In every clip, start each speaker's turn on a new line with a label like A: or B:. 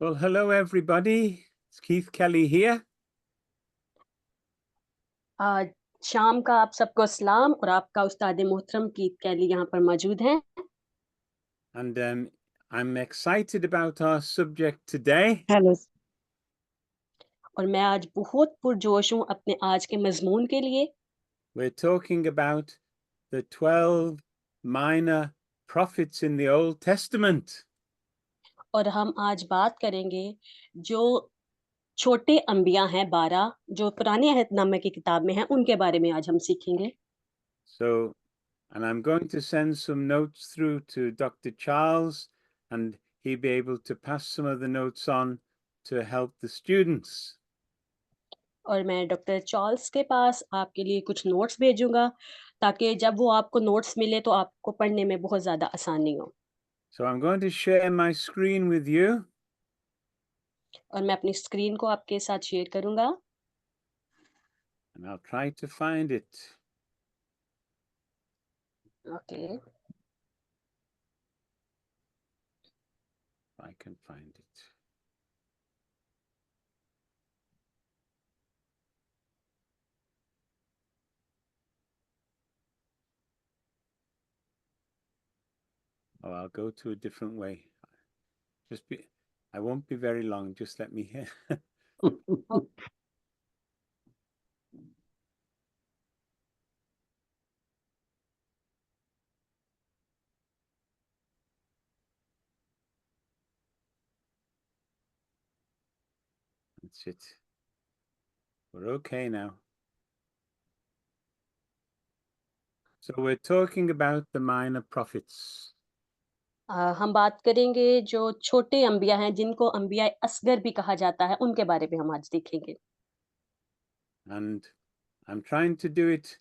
A: Well, hello everybody. It's Keith Kelly here.
B: आज शाम का आप सबको सलाम और आपका उस्ताद मोहतरम कीथ कैली यहाँ पर मौजूद हैं
A: And I'm excited about our subject today.
B: Hello और मैं आज बहुत पुरजोश हूँ अपने आज के मजमून के लिए
A: We're talking about the 12 minor prophets in the Old Testament.
B: और हम आज बात करेंगे जो छोटे अंबिया हैं 12 जो पुराने अहदनामे की किताब में हैं उनके बारे में आज हम सीखेंगे
A: And I'm going to send some notes through to Dr. Charles, and he'll be able to pass some of the notes on to help the students.
B: और मैं डॉक्टर चार्ल्स के पास आपके लिए कुछ नोट्स भेजूंगा ताकि जब वो आपको नोट्स मिले तो आपको पढ़ने में बहुत ज़्यादा आसानी हो
A: So I'm going to share my screen with you.
B: और मैं अपनी स्क्रीन को आपके साथ शेयर करूंगा
A: And I'll try to find it.
B: Okay
A: If I can find it. Oh, I'll go to a different way. I won't be very long. Just let me hear. That's it. We're okay now. So we're talking about the minor prophets.
B: हम बात करेंगे जो छोटे अंबिया हैं जिनको अंबिया असगर भी कहा जाता है उनके बारे में हम आज देखेंगे
A: And I'm trying to do it,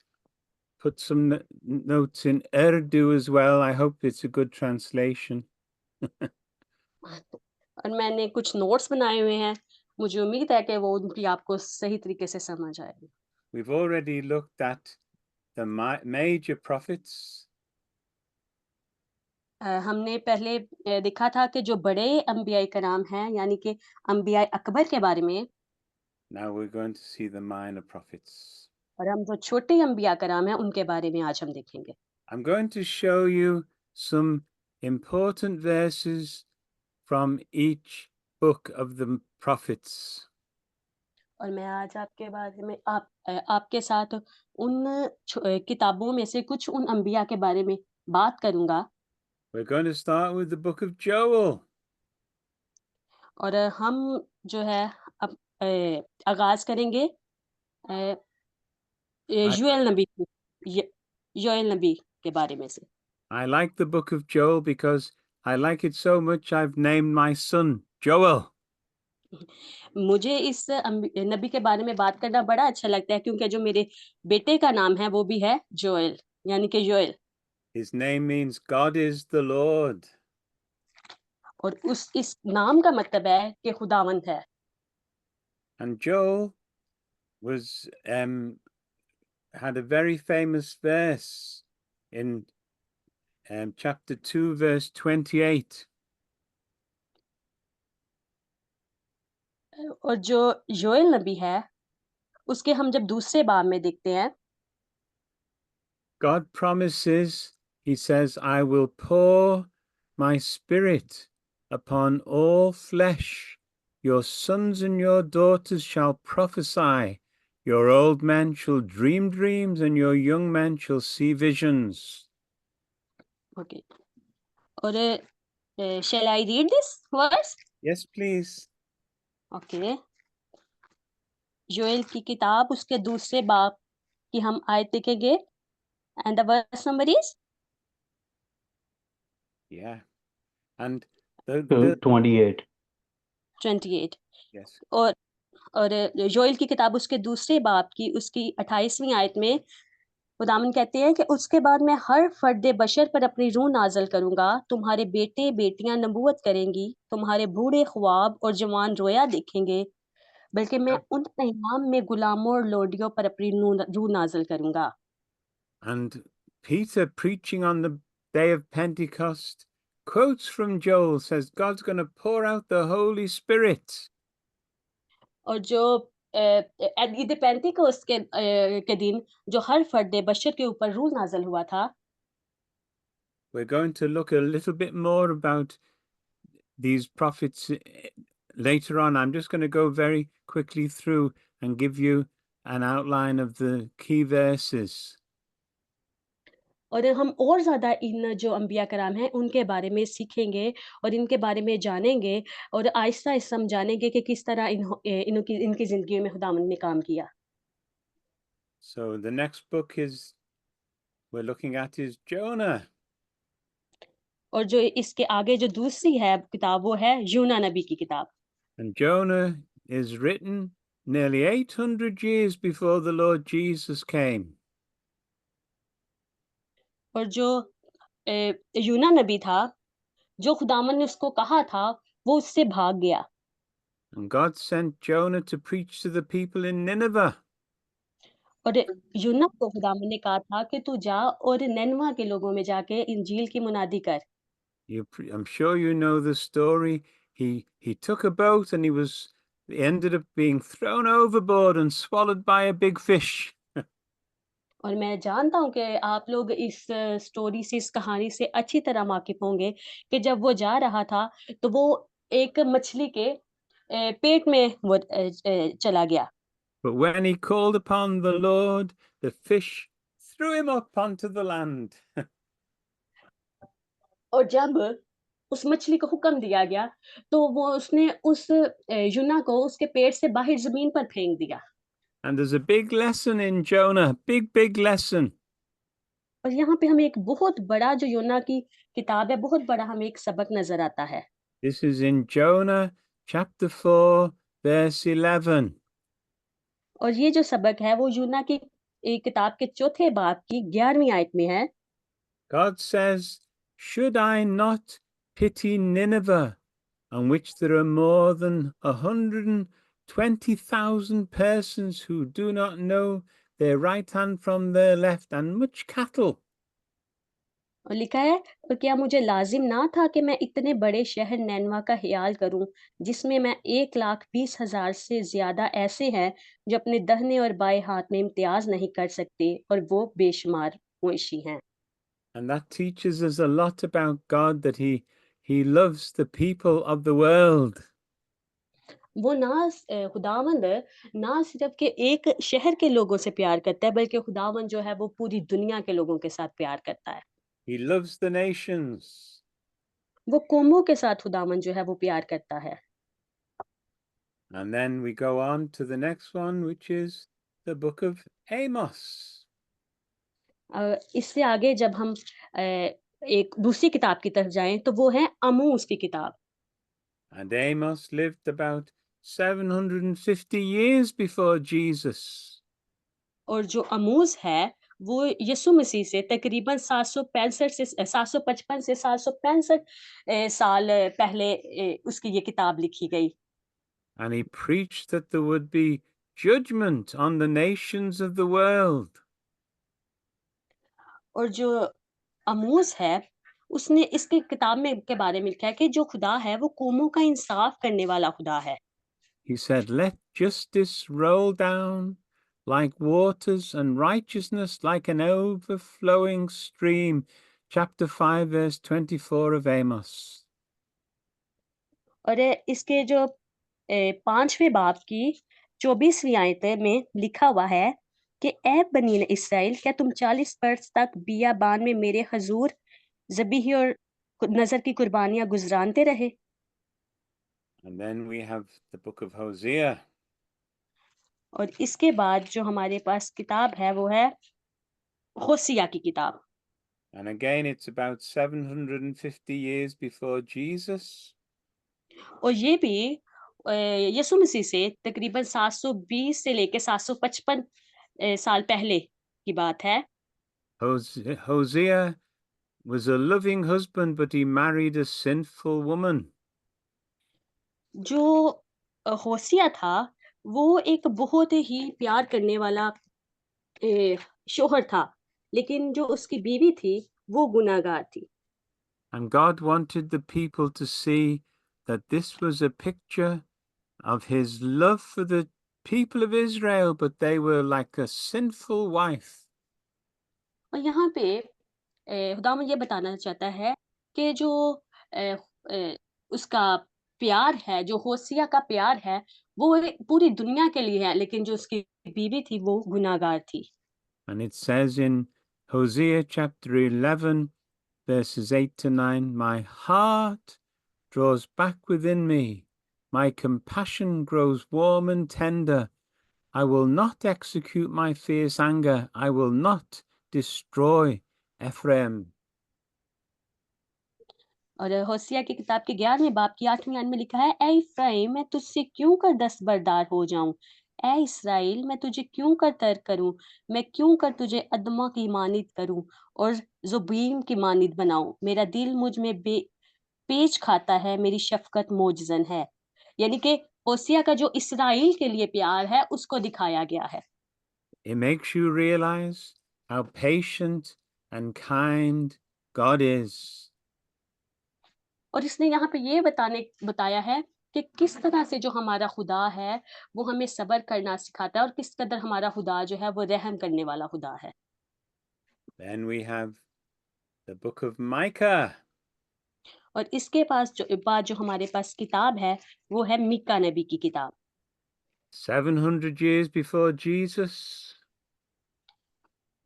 A: put some notes in Urdu as well. I hope it's a good translation.
B: और मैंने कुछ नोट्स बनाए हुए हैं मुझे उम्मीद है कि वो उनकी आपको सही तरीके से समझ आएगी
A: We've already looked at the major prophets.
B: हमने पहले देखा था कि जो बड़े अंबिया कराम हैं यानी कि अंबिया अकबर के बारे में
A: Now we're going to see the minor prophets.
B: और हम जो छोटे अंबिया कराम हैं उनके बारे में आज हम देखेंगे
A: I'm going to show you some important verses from each book of the prophets.
B: और मैं आज आपके बारे में आपके साथ उन किताबों में से कुछ उन अंबिया के बारे में बात करूंगा
A: We're going to start with the book of Joel.
B: और हम जो है अब आगाज करेंगे योएल नबी योएल नबी के बारे में से
A: I like the book of Joel because I like it so much I've named my son Joel.
B: मुझे इस नबी के बारे में बात करना बड़ा अच्छा लगता है क्योंकि जो मेरे बेटे का नाम है वो भी है जोएल यानी कि Joel
A: His name means God is the Lord.
B: और उस इस नाम का मतलब है कि खुदावंद है
A: And Joel was had a very famous verse in chapter 2 verse 28.
B: और जो योएल नबी है उसके हम जब दूसरे बाब में देखते हैं
A: God promises, he says, I will pour my spirit upon all flesh. Your sons and your daughters shall prophesy. Your old men shall dream dreams, and your young men shall see visions.
B: Okay और shall I read this verse?
A: Yes, please.
B: Okay योएल की किताब उसके दूसरे बाब की हम आयत देखेंगे and the verse number is
A: Yeah. And the
C: 28
B: 28
A: yes.
B: और योएल की किताब उसके दूसरे बाब की उसकी 28वीं आयत में खुदावंद कहते हैं कि उसके बाद मैं हर फर्द बशर पर अपनी रूह नाजल करूंगा तुम्हारे बेटे बेटियां नबूवत करेंगी तुम्हारे बूढ़े ख्वाब और जवान रोया देखेंगे बल्कि मैं उन अय्याम में गुलामों और लोडियों पर अपनी रूह नाजल करूंगा
A: And Peter preaching on the day of Pentecost quotes from Joel, says God's going to pour out the Holy Spirit.
B: और जो ईद पेंतिकोस्त के दिन जो हर फर्द बशर के ऊपर रूह नाज़िल हुआ था,
A: We're going to look a little bit more about these prophets later on. I'm just going to go very quickly through and give you an outline of the key verses.
B: और हम और ज़्यादा इन जो अंबिया कराम हैं, उनके बारे में सीखेंगे और इनके बारे में जानेंगे और आहिस्ता-आहिस्ता हम जानेंगे कि किस तरह इनकी ज़िंदगियों में खुदावंद ने काम किया।
A: So the next book we're looking at is Jonah.
B: और जो इसके आगे जो दूसरी है किताब वो है यूना नबी की किताब।
A: And Jonah is written nearly 800 years before the Lord Jesus came.
B: और जो यूना नबी था, जो खुदावंद ने उसको कहा था, वो उससे भाग गया।
A: And God sent Jonah to preach to the people in Nineveh.
B: और यूना को खुदावंद ने कहा था कि तू जा और निनवा के लोगों में जाके इंजील की मुनादी कर।
A: I'm sure you know the story. He took a boat and he ended up being thrown overboard and swallowed by a big fish.
B: और मैं जानता हूँ कि आप लोग इस स्टोरी से, इस कहानी से अच्छी तरह वाकिफ़ होंगे कि जब वो जा रहा था, तो वो एक मछली के पेट में वो चला गया।
A: But when he called upon the Lord, the fish threw him up onto the land.
B: और जब उस मछली को हुक्म दिया गया, तो वो उसने उस यूना को उसके पेट से बाहर ज़मीन पर फेंक दिया।
A: And there's a big lesson in Jonah, big lesson.
B: और यहाँ पे हमें एक बहुत बड़ा जो यूना की किताब है, बहुत बड़ा हमें एक सबक नज़र आता है।
A: This is in Jonah chapter 4, verse 11.
B: और ये जो सबक है, वो यूना की किताब के चौथे बाब की 11वीं आयत में है।
A: God says, should I not pity Nineveh, on which there are more than 120,000 persons who do not know their right hand from their left, and much cattle?
B: और लिखा है, और क्या मुझे लाजिम ना था कि मैं इतने बड़े शहर नैनवा का ख्याल करूं, जिसमें मैं 1,20,000 से ज्यादा ऐसे हैं जो अपने दाहिने और बाएं हाथ में इम्तियाज नहीं कर सकते और वो बेशुमार मवेशी हैं।
A: And that teaches us a lot about God, that he loves the people of the world.
B: वो खुदावंद ना सिर्फ के एक शहर के लोगों से प्यार करता है, बल्कि खुदावंद जो है वो पूरी दुनिया के लोगों के साथ प्यार करता है।
A: He loves the nations.
B: वो कौमों के साथ खुदावंद जो है वो प्यार करता है।
A: And then we go on to the next one, which is the book of Amos.
B: इससे आगे जब हम एक दूसरी किताब की तरफ जाएँ, तो वो है आमोस की किताब।
A: And Amos lived about 750 years before Jesus.
B: और जो आमोस है, वो यीशु मसीह से तकरीबन 755 से 765 साल पहले उसकी ये किताब लिखी गई।
A: And he preached that there would be judgment on the nations of the world.
B: और जो आमोस है, उसने इसकी किताब में के बारे में लिखा है कि जो खुदा है, वो कौमों का इंसाफ करने वाला खुदा है।
A: He said, let justice roll down like waters and righteousness like an overflowing stream. Chapter 5, verse 24 of Amos.
B: और इसके जो 5वें बाब की 24वीं आयत में लिखा हुआ है कि ए बनी इसराइल, क्या तुम 40 वर्ष तक बियाबान में मेरे हजूर ज़बीह और नज़र की कुर्बानियाँ गुज़रानते रहे?
A: And then we have the book of Hosea.
B: और इसके बाद जो हमारे पास किताब है वो है होसिया की किताब।
A: And again, it's about 750 years before Jesus.
B: और ये भी यीशु मसीह से तकरीबन 720 से लेके 755 साल पहले की बात है।
A: Hosea was a loving husband, but he married a sinful woman.
B: जो होसिया था, वो एक बहुत ही प्यार करने वाला शौहर था, लेकिन जो उसकी बीवी थी, वो गुनाहगार थी।
A: And God wanted the people to see that this was a picture of his love for the people of Israel, but they were like a sinful wife.
B: और यहाँ पे खुदावंद ये बताना चाहता है कि जो अ उसका प्यार है, जो होसिया का प्यार है, वो पूरी दुनिया के लिए है, लेकिन जो उसकी बीवी थी, वो गुनाहगार थी।
A: And it says in Hosea chapter 11, verses 8 to 9, my heart draws back within me, my compassion grows warm and tender. I will not execute my fierce anger, I will not destroy Ephraim.
B: और होसिया की किताब के 11वें बाब की 8वीं आयत में लिखा है, ए इफ्राइम, मैं तुझसे क्यों कर दस्तबरदार हो जाऊं? ए इसराइल, मैं तुझे क्यों कर तर्क करूं? मैं क्यों कर तुझे अदमा की मानित करूं और जुबीम की मानित बनाऊं? मेरा दिल मुझ में पेच खाता है, मेरी शफकत मोजजन है। यानी कि होसिया का जो इसराइल के लिए प्यार है, उसको दिखाया गया है।
A: It makes you realize how patient and kind God is.
B: और इसने यहाँ पे ये बताया है कि किस तरह से जो हमारा खुदा है, वो हमें सब्र करना सिखाता है और किस कदर हमारा खुदा जो है, वो रहम करने वाला खुदा है।
A: Then we have the book of Micah.
B: और इसके बाद जो हमारे पास किताब है, वो है मीका नबी की किताब।
A: 700 years before Jesus.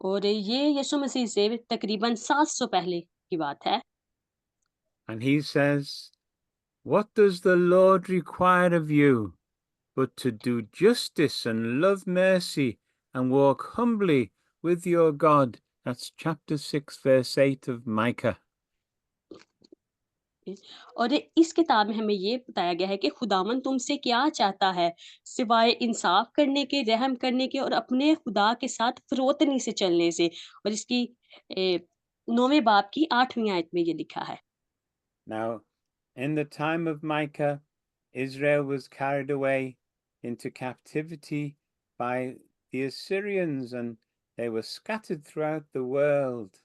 B: और ये यीशु मसीह से तकरीबन 700 पहले की बात है।
A: And he says, what does the Lord require of you but to do justice and love mercy and walk humbly with your God? That's chapter 6, verse 8 of Micah.
B: और इस किताब में हमें ये बताया गया है कि खुदावन तुमसे क्या चाहता है, सिवाय इंसाफ करने के, रहम करने के और अपने खुदा के साथ फरोतनी से चलने से। और इसकी 9वें बाब की 8वीं आयत में ये लिखा है।
A: Now, in the time of Micah, Israel was carried away into captivity by the Assyrians and they were scattered throughout the world.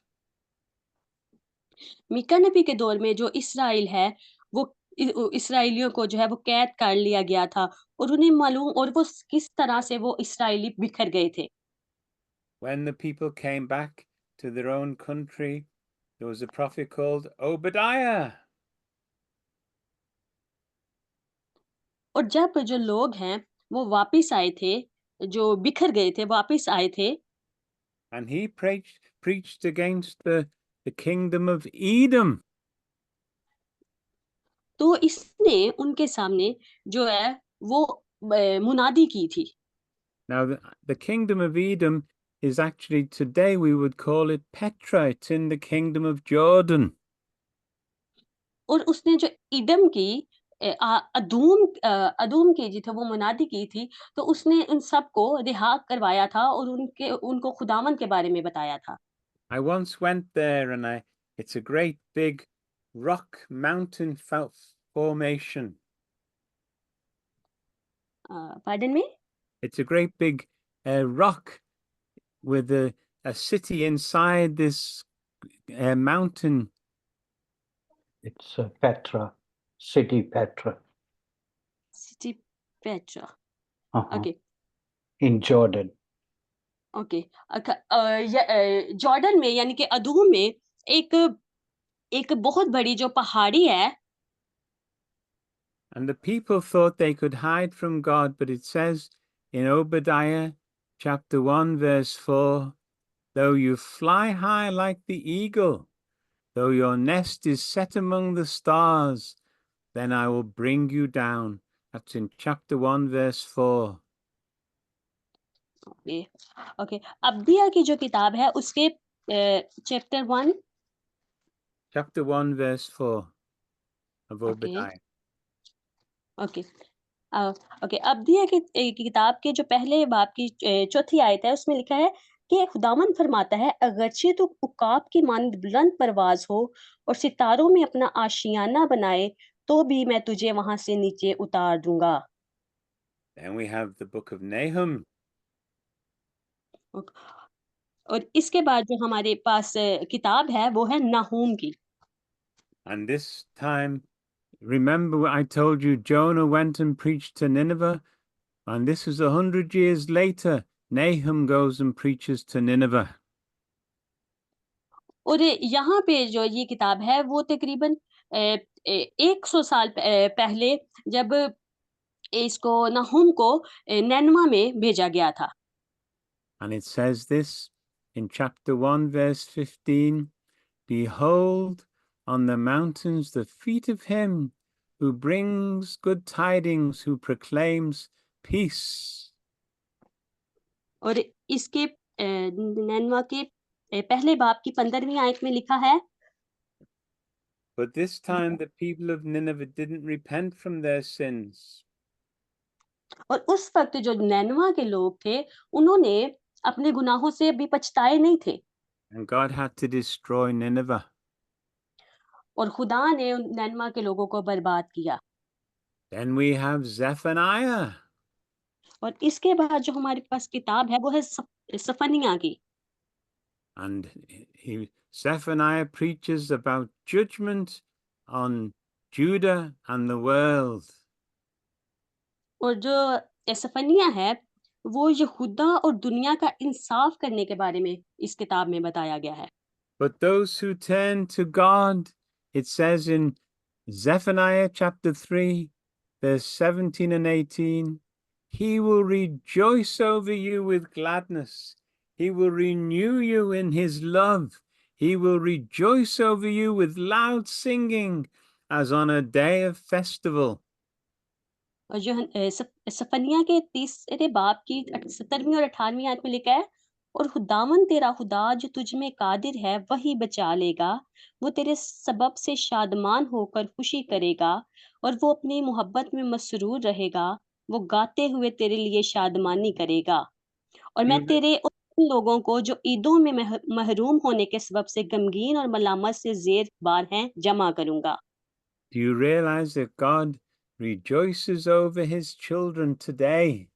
B: Mika नबी के दौर में जो इसराइल है, वो इसराइलियों को जो है वो कैद कर लिया गया था और उन्हें मालूम और वो किस तरह से वो इसराइली बिखर गए थे।
A: When the people came back to their own country, there was a prophet called Obadiah.
B: और जब जो लोग हैं वो वापिस आए थे, जो बिखर गए थे वापिस आए थे,
A: And he preached against the kingdom of Edom.
B: तो इसने उनके सामने जो है वो मुनादी की थी।
A: Now, the kingdom of Edom is actually today we would call it Petra. It's in the kingdom of Jordan.
B: और उसने जो इदम की अदूम की जी थे वो मुनादी की थी, तो उसने उन सबको रिहा करवाया था और उनको खुदावंद के बारे में बताया था।
A: I once went there and it's a great big rock mountain formation.
B: Pardon में?
A: It's a great big rock with a city inside this mountain.
C: It's Petra, city Petra,
B: city Petra.
C: uh-huh,
B: okay,
C: in Jordan.
B: Okay. Jordan में यानी कि अदूम में एक एक बहुत बड़ी जो पहाड़ी है।
A: And the people thought they could hide from God, but it says in Obadiah chapter 1, verse 4, though you fly high like the eagle, though your nest is set among the stars, then I will bring you down. That's in chapter 1, verse 4.
B: Okay, okay. अब्दिया की जो किताब है उसके chapter 1,
A: Chapter 1, verse 4 of
B: okay,
A: Obadiah.
B: Okay. Okay, अब्दिया की किताब के जो पहले बाब की चौथी आयत है, उसमें लिखा है कि खुदावंद फरमाता है, अगरचे तो उकाब की मानद बुलंद परवाज हो और सितारों में अपना आशियाना बनाए, तो भी मैं तुझे वहां से नीचे उतार दूंगा।
A: Then we have the book of Nahum.
B: और इसके बाद जो हमारे पास किताब है वो है नाहूम की।
A: And this time, remember I told you Jonah went and preached to Nineveh, and this is 100 years later. Nahum goes and preaches to Nineveh.
B: और यहाँ पे जो ये किताब है वो तकरीबन 100 साल पहले जब इसको नहूम को नैनवा में भेजा गया था।
A: And it says this in chapter 1, verse 15, Behold, on the mountains the feet of him who brings good tidings, who proclaims peace.
B: और इसके नैनवा के पहले बाब की 15वीं आयत में लिखा है,
A: But this time the people of Nineveh didn't repent from their sins.
B: और उस वक्त जो नैनवा के लोग थे उन्होंने अपने गुनाहों से अभी पछताए नहीं थे
A: And God had to destroy Nineveh.
B: और खुदा ने उन नैनवा के लोगों को बर्बाद किया।
A: Then we have Zephaniah.
B: और इसके बाद जो हमारे पास किताब है वो है सफनिया की।
A: And Zephaniah preaches about judgment on Judah and the world.
B: और जो सफनिया है वो यहूदा और दुनिया का इंसाफ करने के बारे में इस किताब में बताया गया है।
A: But those who turn to God, it says in Zephaniah chapter 3, verse 17 and 18, He will rejoice over you with gladness. He will renew you in His love. He will rejoice over you with loud singing as on a day of festival.
B: और जो सफनिया के तीसरे बाब की 17वीं और 18वीं आयत में लिखा है, और खुदावन तेरा खुदा जो तुझ में कादिर है वही बचा लेगा, वो तेरे सबब से शादमान होकर खुशी करेगा और वो अपनी मोहब्बत में मसरूर रहेगा, वो गाते हुए तेरे लिए शादमानी करेगा। और मैं
A: You,
B: तेरे उन लोगों को जो ईदों में महरूम होने के सबब से गमगीन और मलामत से जेर बार हैं जमा करूंगा।
A: do you realize that God rejoices over His children today?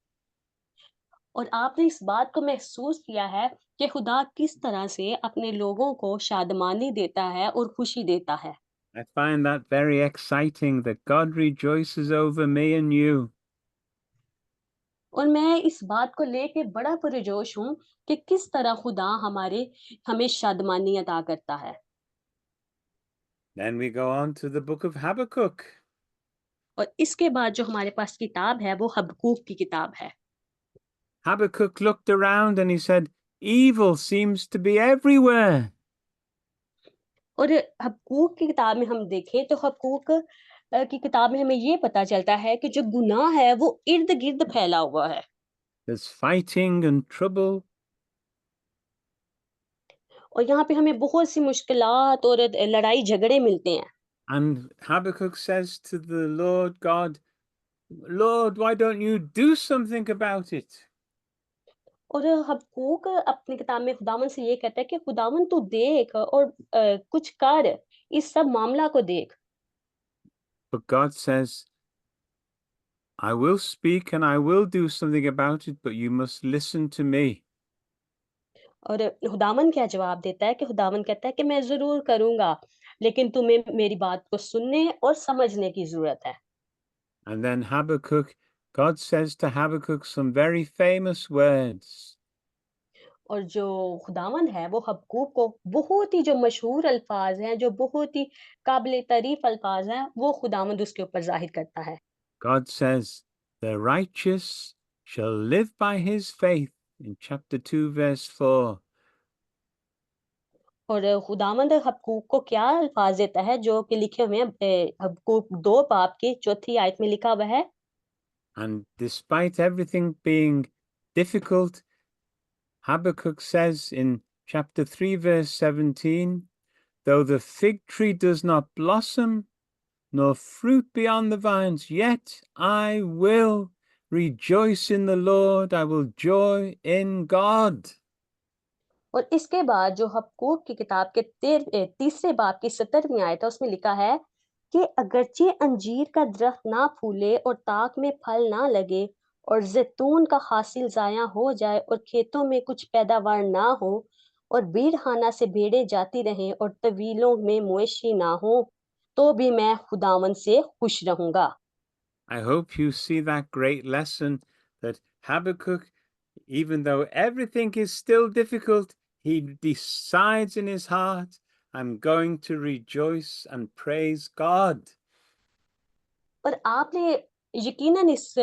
B: और आपने इस बात को महसूस किया है कि खुदा किस तरह से अपने लोगों को शादमानी देता है और खुशी देता है।
A: I find that very exciting that God rejoices over me and you.
B: और मैं इस बात को लेके बड़ा पुरजोश हूँ कि किस तरह खुदा हमें शादमानी अता करता है।
A: Then we go on to the book of Habakkuk.
B: और इसके बाद जो हमारे पास किताब है वो हबक्कूक की किताब है।
A: Habakkuk looked around and he said, Evil seems to be everywhere.
B: और हबक्कूक की किताब में हम देखें तो हबक्कूक की किताब में हमें ये पता चलता है कि जो गुनाह है वो इर्द गिर्द फैला हुआ है
A: There's fighting and trouble.
B: और यहाँ पे हमें बहुत सी मुश्किलात और लड़ाई झगड़े मिलते हैं।
A: And Habakkuk says to the Lord God, Lord, why don't you do something about it?
B: और हबक्कूक अपनी किताब में खुदावन से ये कहता है कि खुदावन तू देख और कुछ कर, इस सब मामला को देख।
A: But God says, I will speak and I will do something about it, but you must listen to me.
B: और खुदावन क्या जवाब देता है कि खुदावन कहता है कि मैं ज़रूर करूँगा, लेकिन तुम्हें मेरी बात को सुनने और समझने की ज़रूरत है।
A: And then Habakkuk, God says to Habakkuk some very famous words.
B: और जो खुदावन है वो हबक्कूक को बहुत ही जो मशहूर अल्फाज हैं, जो बहुत ही काबिल तारीफ अल्फाज हैं, वो खुदावंद उसके ऊपर ज़ाहिर करता है।
A: God says, The righteous shall live by his faith in chapter 2, verse 4.
B: और खुदावंद हबक्कूक को क्या अल्फाज देता है जो कि लिखे हुए हैं हबक्कूक 2 बाब की 4थी आयत में लिखा हुआ है।
A: And despite everything being difficult, Habakkuk says in chapter 3, verse 17, Though the fig tree does not blossom, nor fruit be on the vines, yet I will rejoice in the Lord, I will joy in God.
B: और इसके बाद जो Habakkuk की किताब के तीसरे बाब की 17वीं आयत है उसमें लिखा है कि अगरचे अंजीर का दरख्त ना फूले और ताक में फल ना लगे और जैतून का हासिल जाया हो जाए और खेतों में कुछ पैदावार ना हो और बीड़खाना से भेड़ें जाती रहें और तवीलों में मवेशी ना हो, तो भी मैं खुदावन से खुश रहूंगा।
A: I hope you see that great lesson that Habakkuk, even though everything is still difficult, he decides in his heart, I'm going to rejoice and praise God.
B: और आपने यकीनन इस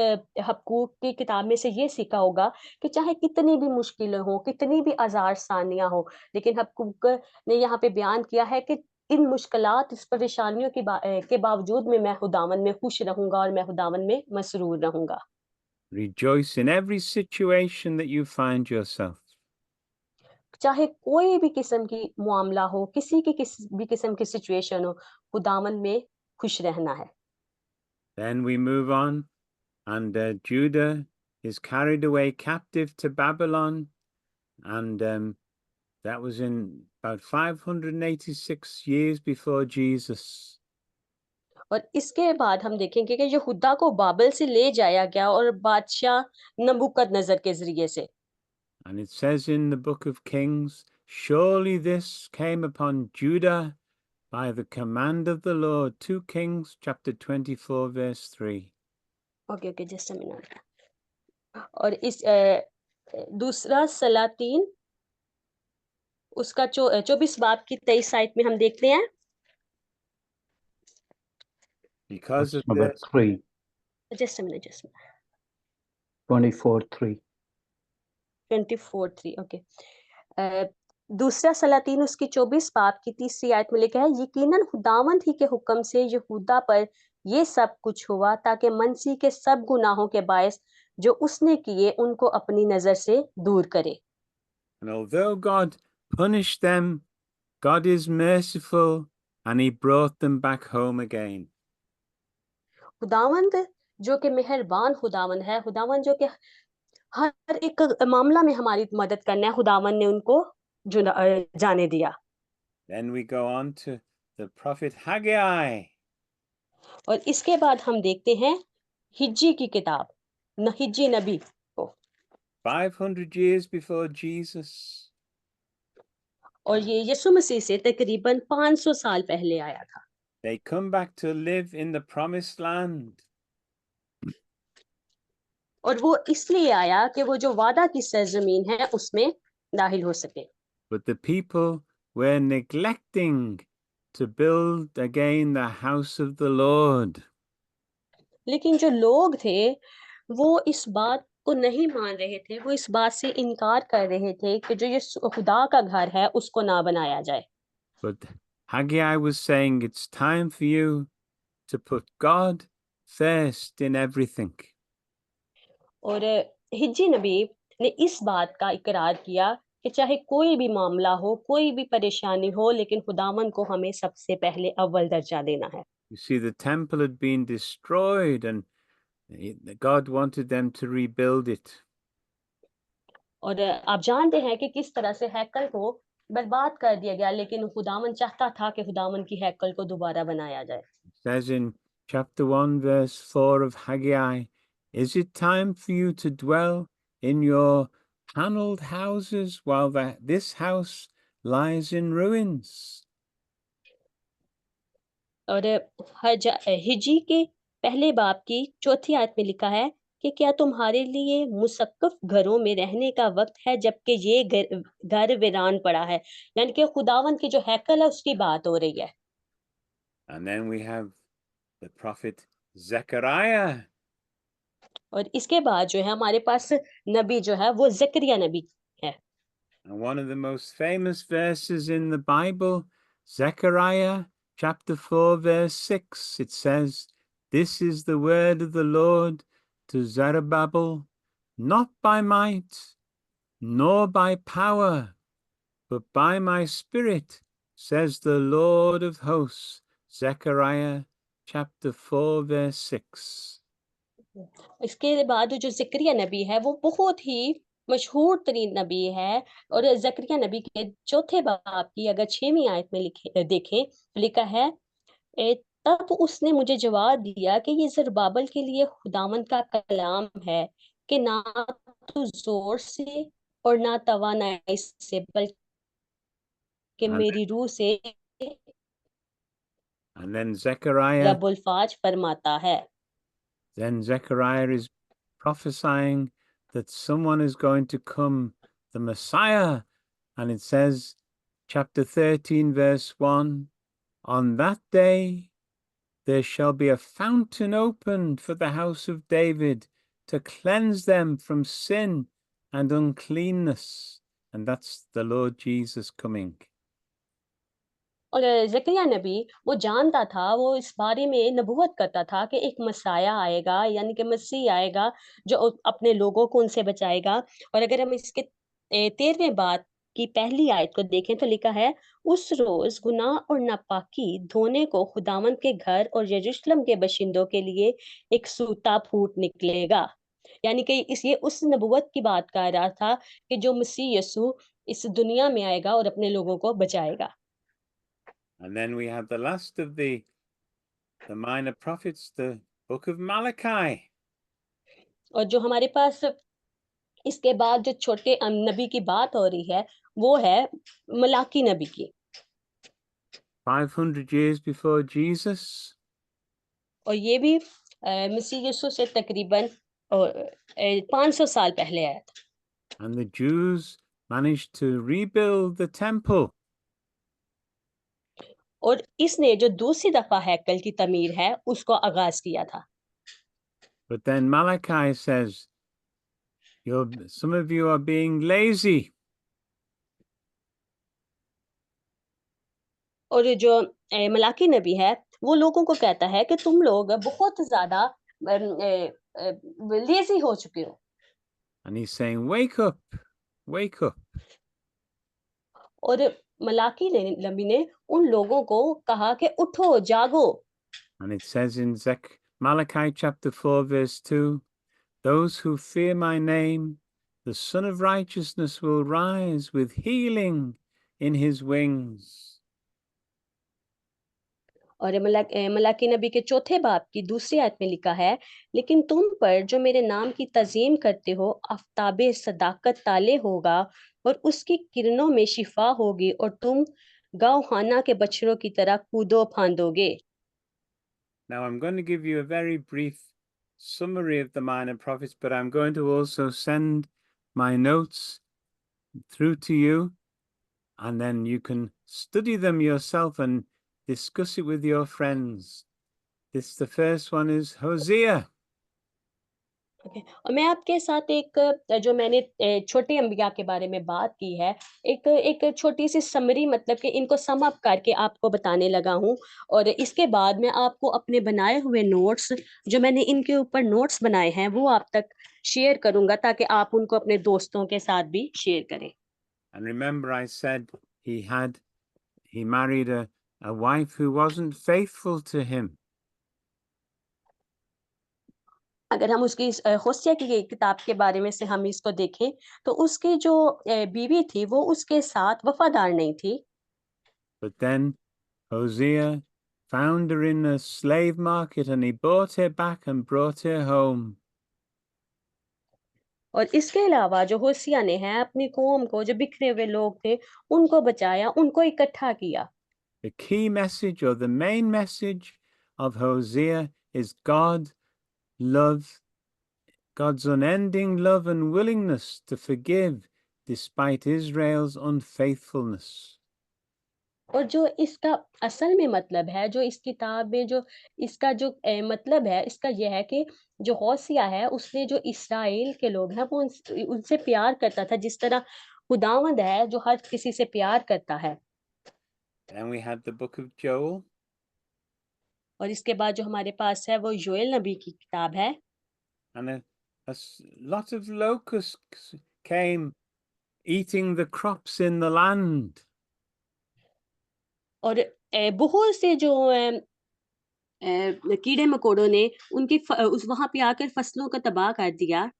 B: हबक्कूक की किताब में से ये सीखा होगा कि चाहे कितनी भी मुश्किलें हों, कितनी भी आज़ार-सानियाँ हों, लेकिन हबक्कूक ने यहाँ पे बयान किया है कि इन मुश्किलात, इस परेशानियों के बावजूद में मैं खुदावन में खुश रहूँगा और मैं खुदावन में मसरूर रहूँगा।
A: Rejoice in every situation that you find yourself.
B: चाहे कोई भी किस्म की मामला हो, किस भी किस्म की सिचुएशन हो, खुदावन में खुश रहना है।
A: Then we move on, and Judah is carried away captive to Babylon, and that was in about 586 years before Jesus.
B: और इसके बाद हम देखेंगे कि यहूदा को बाबल से ले जाया गया और बादशाह नबूकदनेस्सर के ज़रिए से।
A: And it says in the book of Kings, surely this came upon Judah by the command of the Lord. 2 Kings chapter 24 verse 3.
B: Okay, just a minute. और इस दूसरा सलातीन उसका 24 बाब की 23 आयत में हम देखते हैं।
A: Because
C: Verse
A: of
C: number
A: this,
C: 3,
B: just a minute
C: 24:3.
B: 24:3 okay. दूसरा सलातीन उसकी 24 बाब की 3 आयत में लिखा है, यकीनन खुदावंद ही के हुक्म से यहूदा पर ये सब कुछ हुआ ताकि मनसी के सब गुनाहों के बायस जो उसने किए उनको अपनी नजर से दूर करे।
A: and although God punished them, God is merciful and he brought them back home again.
B: खुदावंद जो कि मेहरबान खुदावंद है, खुदावंद जो कि हर एक मामला में हमारी मदद करना है, खुदावंद ने उनको जाने दिया।
A: Then we go on to the prophet Haggai.
B: और इसके बाद हम देखते हैं हिज्जी की किताब, हिज्जी नबी को।
A: 500 years before Jesus.
B: और ये यीशु मसीह से तकरीबन 500 साल पहले आया था।
A: They come back to live in the promised land.
B: और वो इसलिए आया कि वो जो वादा की सरजमीन है उसमें दाखिल हो सके।
A: But the people were neglecting to build again the house of the Lord.
B: लेकिन जो लोग थे वो इस बात को नहीं मान रहे थे, वो इस बात से इनकार कर रहे थे कि जो ये खुदा का घर है उसको ना बनाया जाए।
A: But Haggai was saying it's time for you to put God first in everything.
B: और हिज्जी नबी ने इस बात का इकरार किया कि चाहे कोई भी मामला हो, कोई भी परेशानी हो, लेकिन खुदावन को हमें सबसे पहले अव्वल दर्जा देना है।
A: You see, the temple had been destroyed and God wanted them to rebuild it.
B: और आप जानते हैं कि किस तरह से हैकल को बर्बाद कर दिया गया, लेकिन खुदावन चाहता था कि खुदावन की हैकल को दोबारा बनाया जाए।
A: It says in chapter 1, verse 4 of Haggai, is it time for you to dwell in your paneled houses while this house lies in ruins?
B: और हिज्जी के पहले बाब की 4थी आयत में लिखा है कि क्या तुम्हारे लिए मुसक्कफ घरों में रहने का वक्त है जबकि ये घर वीरान पड़ा है। यानी कि खुदावन की जो हैकल है उसकी बात हो रही है।
A: And then we have the prophet Zechariah.
B: और इसके बाद जो है हमारे पास नबी जो है वो जकरिया नबी है।
A: And one of the most famous verses in the Bible, Zechariah chapter 4, verse 6, it says, this is the word of the Lord to Zerubbabel, not by might, nor by power, but by my spirit, says the Lord of hosts. Zechariah chapter 4, verse 6.
B: इसके बाद जो जकरिया नबी है वो बहुत ही मशहूर तरीन नबी है। और जकरिया नबी के 4थे बाब की अगर 6वीं आयत में देखें तो लिखा है, तब उसने मुझे जवाब दिया कि ये जरबाबल के लिए खुदावंद का कलाम है कि ना तो जोर से और ना तवानाई से बल्कि
A: And
B: मेरी रूह से
A: And then Zechariah
B: रब्बुल फाज फरमाता है।
A: Then Zechariah is prophesying that someone is going to come, the Messiah. And it says, chapter 13, verse 1, on that day there shall be a fountain opened for the house of David to cleanse them from sin and uncleanness. And that's the Lord Jesus coming.
B: और ज़करिया नबी वो जानता था, वो इस बारे में नबूवत करता था कि एक मसाया आएगा, यानी कि मसीह आएगा जो अपने लोगों को उनसे बचाएगा। और अगर हम इसके 13वें बाब की पहली आयत को देखें तो लिखा है, उस रोज़ गुनाह और नापाकी धोने को खुदावंद के घर और यरूशलेम के बशिंदों के लिए एक सूता फूट निकलेगा। यानी कि इस ये उस नबूवत की बात कर रहा था कि जो मसीह यीशु इस दुनिया में आएगा और अपने लोगों को बचाएगा।
A: And then we have the last of the minor prophets, the book of Malachi.
B: और जो हमारे पास इसके बाद जो छोटे नबी की बात हो रही है, वो है मलाकी नबी की।
A: 500 years before Jesus.
B: और ये भी मसीह यीशु से तकरीबन 500 साल पहले आया था।
A: And the Jews managed to rebuild the temple.
B: और इसने जो दूसरी दफा हैकल की तमीर है, उसको आगाज किया था।
A: But then Malachi says, some of you are being lazy.
B: और जो मलाकी नबी है, वो लोगों को कहता है कि तुम लोग बहुत ज़्यादा लेज़ी हो चुके हो।
A: And he's saying, wake up, wake up.
B: और मलाकी नबी ने उन लोगों को कहा कि उठो, जागो।
A: And it says in Malachi chapter 4, verse 2, those who fear my name, the Son of Righteousness will rise with healing in his wings.
B: और मलाकी नबी के चौथे बाब की दूसरी आयत में लिखा है, लेकिन तुम पर जो मेरे नाम की तज़ीम करते हो, आफ़ताबे सदाकत ताले होगा और उसकी किरणों में शिफा होगी और तुम गौहाना के बछड़ों की तरह कूदो फांदोगे।
A: Now I'm going to give you a very brief summary of the minor prophets, but I'm going to also send my notes through to you, and then you can study them yourself and discuss it with your friends. The first one is Hosea.
B: Okay, और मैं आपके साथ एक जो मैंने छोटे अंबिया के बारे में बात की है, एक एक छोटी सी समरी, मतलब कि इनको सम अप करके आपको बताने लगा हूँ। और इसके बाद मैं आपको अपने बनाए हुए नोट्स, जो मैंने इनके ऊपर नोट्स बनाए हैं, वो आप तक शेयर करूंगा ताकि आप उनको अपने दोस्तों के साथ भी शेयर करें।
A: And remember, I said he married a wife who wasn't faithful to him.
B: अगर हम उसकी होसिया की किताब के बारे में से हम इसको देखें, तो उसकी जो बीवी थी, वो उसके साथ वफादार नहीं थी।
A: But then Hosea found her in a slave market and he bought her back and brought her home.
B: और इसके अलावा जो होसिया ने है अपनी कौम को, जो बिखरे हुए लोग थे, उनको बचाया, उनको इकट्ठा किया।
A: The key message or the main message of Hosea is God's unending love and willingness to forgive despite Israel's unfaithfulness.
B: और जो इसका असल में मतलब है, जो इस किताब में जो इसका जो मतलब है, इसका यह है कि जो होसिया है, उसने जो इस्राएल के लोग हैं, वो उनसे प्यार करता था, जिस तरह खुदावंद है जो हर किसी से प्यार करता है।
A: Then we had the book of Joel.
B: और इसके बाद जो हमारे पास है, वो योएल नबी की किताब है।
A: And lot of locusts came eating the crops in the land.
B: और बहुत से जो कीड़े मकोड़ों ने उनकी उस वहां पे आकर फसलों को तबाह कर दिया।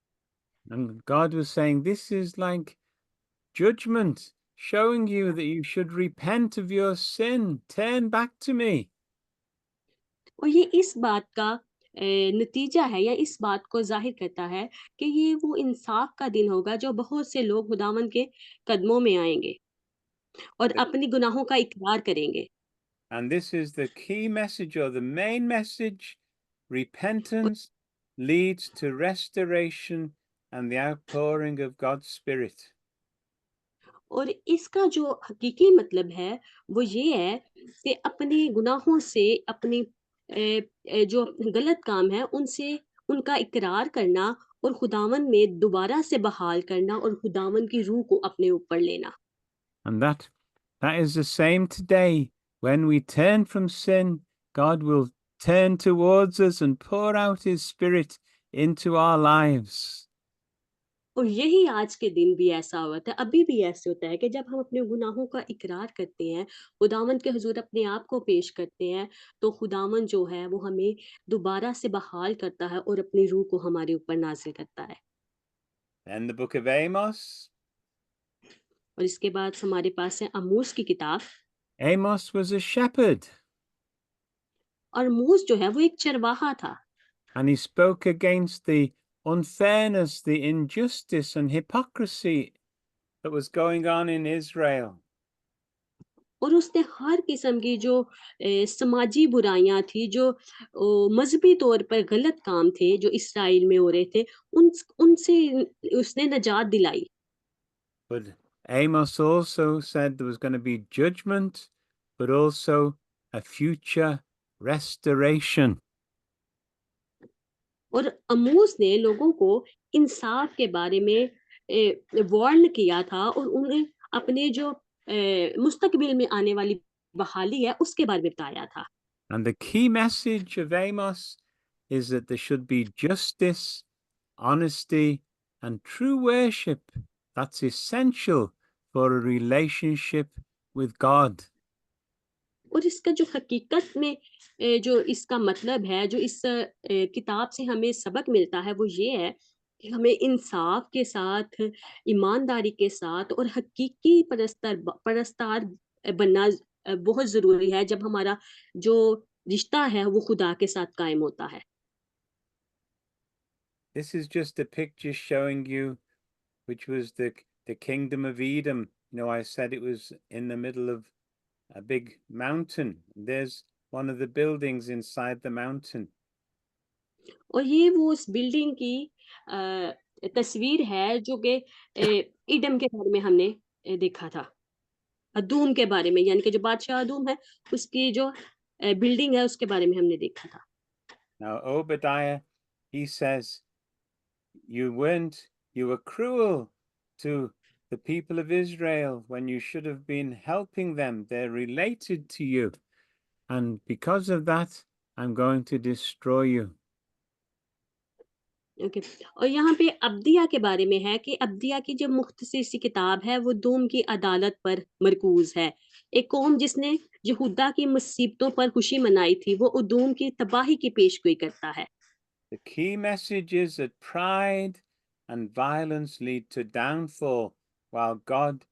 A: And God was saying, this is like judgment, showing you that you should repent of your sin, turn back to me.
B: और ये इस बात का नतीजा है, या इस बात को जाहिर करता है कि ये वो इंसाफ का दिन होगा, जो बहुत से लोग खुदावंद के कदमों में आएंगे और अपनी गुनाहों का इकरार करेंगे।
A: And this is the key message or the main message. Repentance leads to restoration and the outpouring of God's Spirit.
B: और इसका जो हकीकी मतलब है वो ये है कि अपने गुनाहों से अपनी जो गलत काम है उनसे उनका इकरार करना और खुदावन में दोबारा से बहाल करना और खुदावन की रूह को अपने ऊपर लेना।
A: And that is the same today. When we turn from sin, God will turn towards us and pour out his Spirit into our lives.
B: और यही आज के दिन भी ऐसा होता है, अभी भी ऐसे होता है कि जब हम अपने गुनाहों का इकरार करते हैं, खुदावंद के हुज़ूर अपने आप को पेश करते हैं, तो खुदावंद जो है वो हमें दोबारा से बहाल करता है और अपनी रूह को हमारे ऊपर नाज़िल करता है।
A: Then the book of Amos.
B: और इसके बाद हमारे पास है आमोस की किताब।
A: Amos was a shepherd
B: और आमोस जो है वो एक चरवाहा था
A: and he spoke against the unfairness, the injustice and hypocrisy that was going on in Israel.
B: और उसने हर किस्म की जो समाजी बुराइयां थी, जो मजहबी तौर पर गलत काम थे जो इसराइल में हो रहे थे, उनसे उसने निजात दिलाई।
A: But Amos also said there was going to be judgment, but also a future restoration.
B: और आमोस ने लोगों को इंसाफ के बारे में वार्न किया था और उन्हें अपने जो मुस्तकबिल में आने वाली बहाली है उसके बारे में बताया था।
A: And the key message of Amos is that there should be justice, honesty, and true worship. That's essential for a relationship with God.
B: और इसका जो हकीकत में जो इसका मतलब है, जो इस किताब से हमें सबक मिलता है वो ये है कि हमें इंसाफ के साथ, ईमानदारी के साथ और हकीकी परस्तार बनना बहुत ज़रूरी है जब हमारा जो रिश्ता है वो खुदा के साथ कायम होता है।
A: This is just a picture showing you which was the kingdom of Edom. You know, I said it was in the middle of a big mountain. There's one of the buildings inside the mountain.
B: और ये वो उस building की तस्वीर है जो कि idiom के बारे में हमने देखा था। अदूम के बारे में, यानी कि जो बादशाह अदूम है उसकी जो बिल्डिंग है उसके बारे में हमने देखा था।
A: Now, Obadiah, he says, you were cruel to the people of Israel when you should have been helping them. They're related to you. And because of that, I'm going to destroy you.
B: Okay. और यहाँ पे अब्दिया के बारे में है कि अब्दिया की जो मुख्तसर सी किताब है वो दूम की अदालत पर मरकूज है। एक कौम जिसने यहूदा की मुसीबतों पर खुशी मनाई थी वो उदूम की तबाही की पेशगोई करता है।
A: The key message is that pride and violence lead to downfall, while God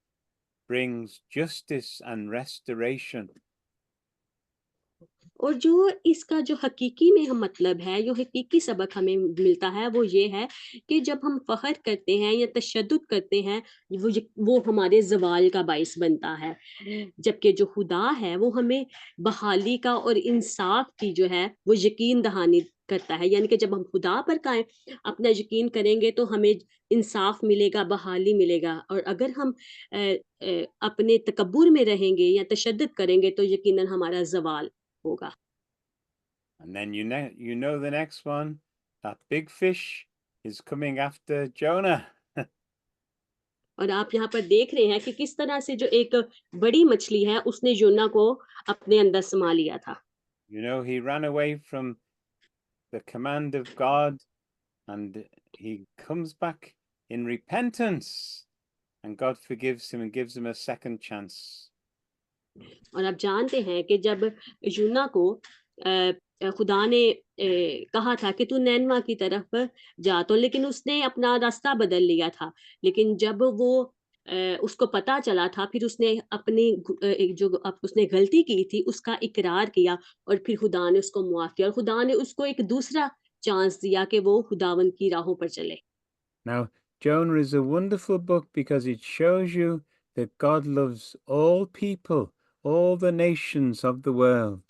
A: brings justice and restoration.
B: और जो इसका जो हकीकी में हम मतलब है, जो हकीकी सबक हमें मिलता है वो ये है कि जब हम फ़ख्र करते हैं या तशद्दुद करते हैं, वो हमारे ज़वाल का बाइस बनता है। जबकि जो खुदा है वो हमें बहाली का और इंसाफ की जो है वो यकीन दहानी करता है। यानी कि जब हम खुदा पर अपना यकीन करेंगे तो हमें इंसाफ मिलेगा, बहाली मिलेगा। और अगर हम अपने तकब्बुर में रहेंगे या तशद्दुद करेंगे तो यकीनन हमारा ज़वाल होगा।
A: And then you know the next one, that big fish is coming after Jonah.
B: और आप यहाँ पर देख रहे हैं कि किस तरह से जो एक बड़ी मछली है उसने योना को अपने अंदर समा लिया था।
A: You know, he ran away from the command of God and he comes back in repentance and God forgives him and gives him a second chance.
B: और आप जानते हैं कि जब यूना को खुदा ने कहा था कि तू नैनवा की तरफ जा, तो लेकिन उसने अपना रास्ता बदल लिया था। लेकिन जब वो उसको पता चला था फिर उसने अपनी उसने गलती की थी उसका इकरार किया और फिर खुदा ने उसको मुआफ किया और खुदा ने उसको एक दूसरा चांस दिया कि वो खुदावंद की राहों पर चले।
A: Now, Jonah is a wonderful book because it shows you that God loves all people, all the nations of the world.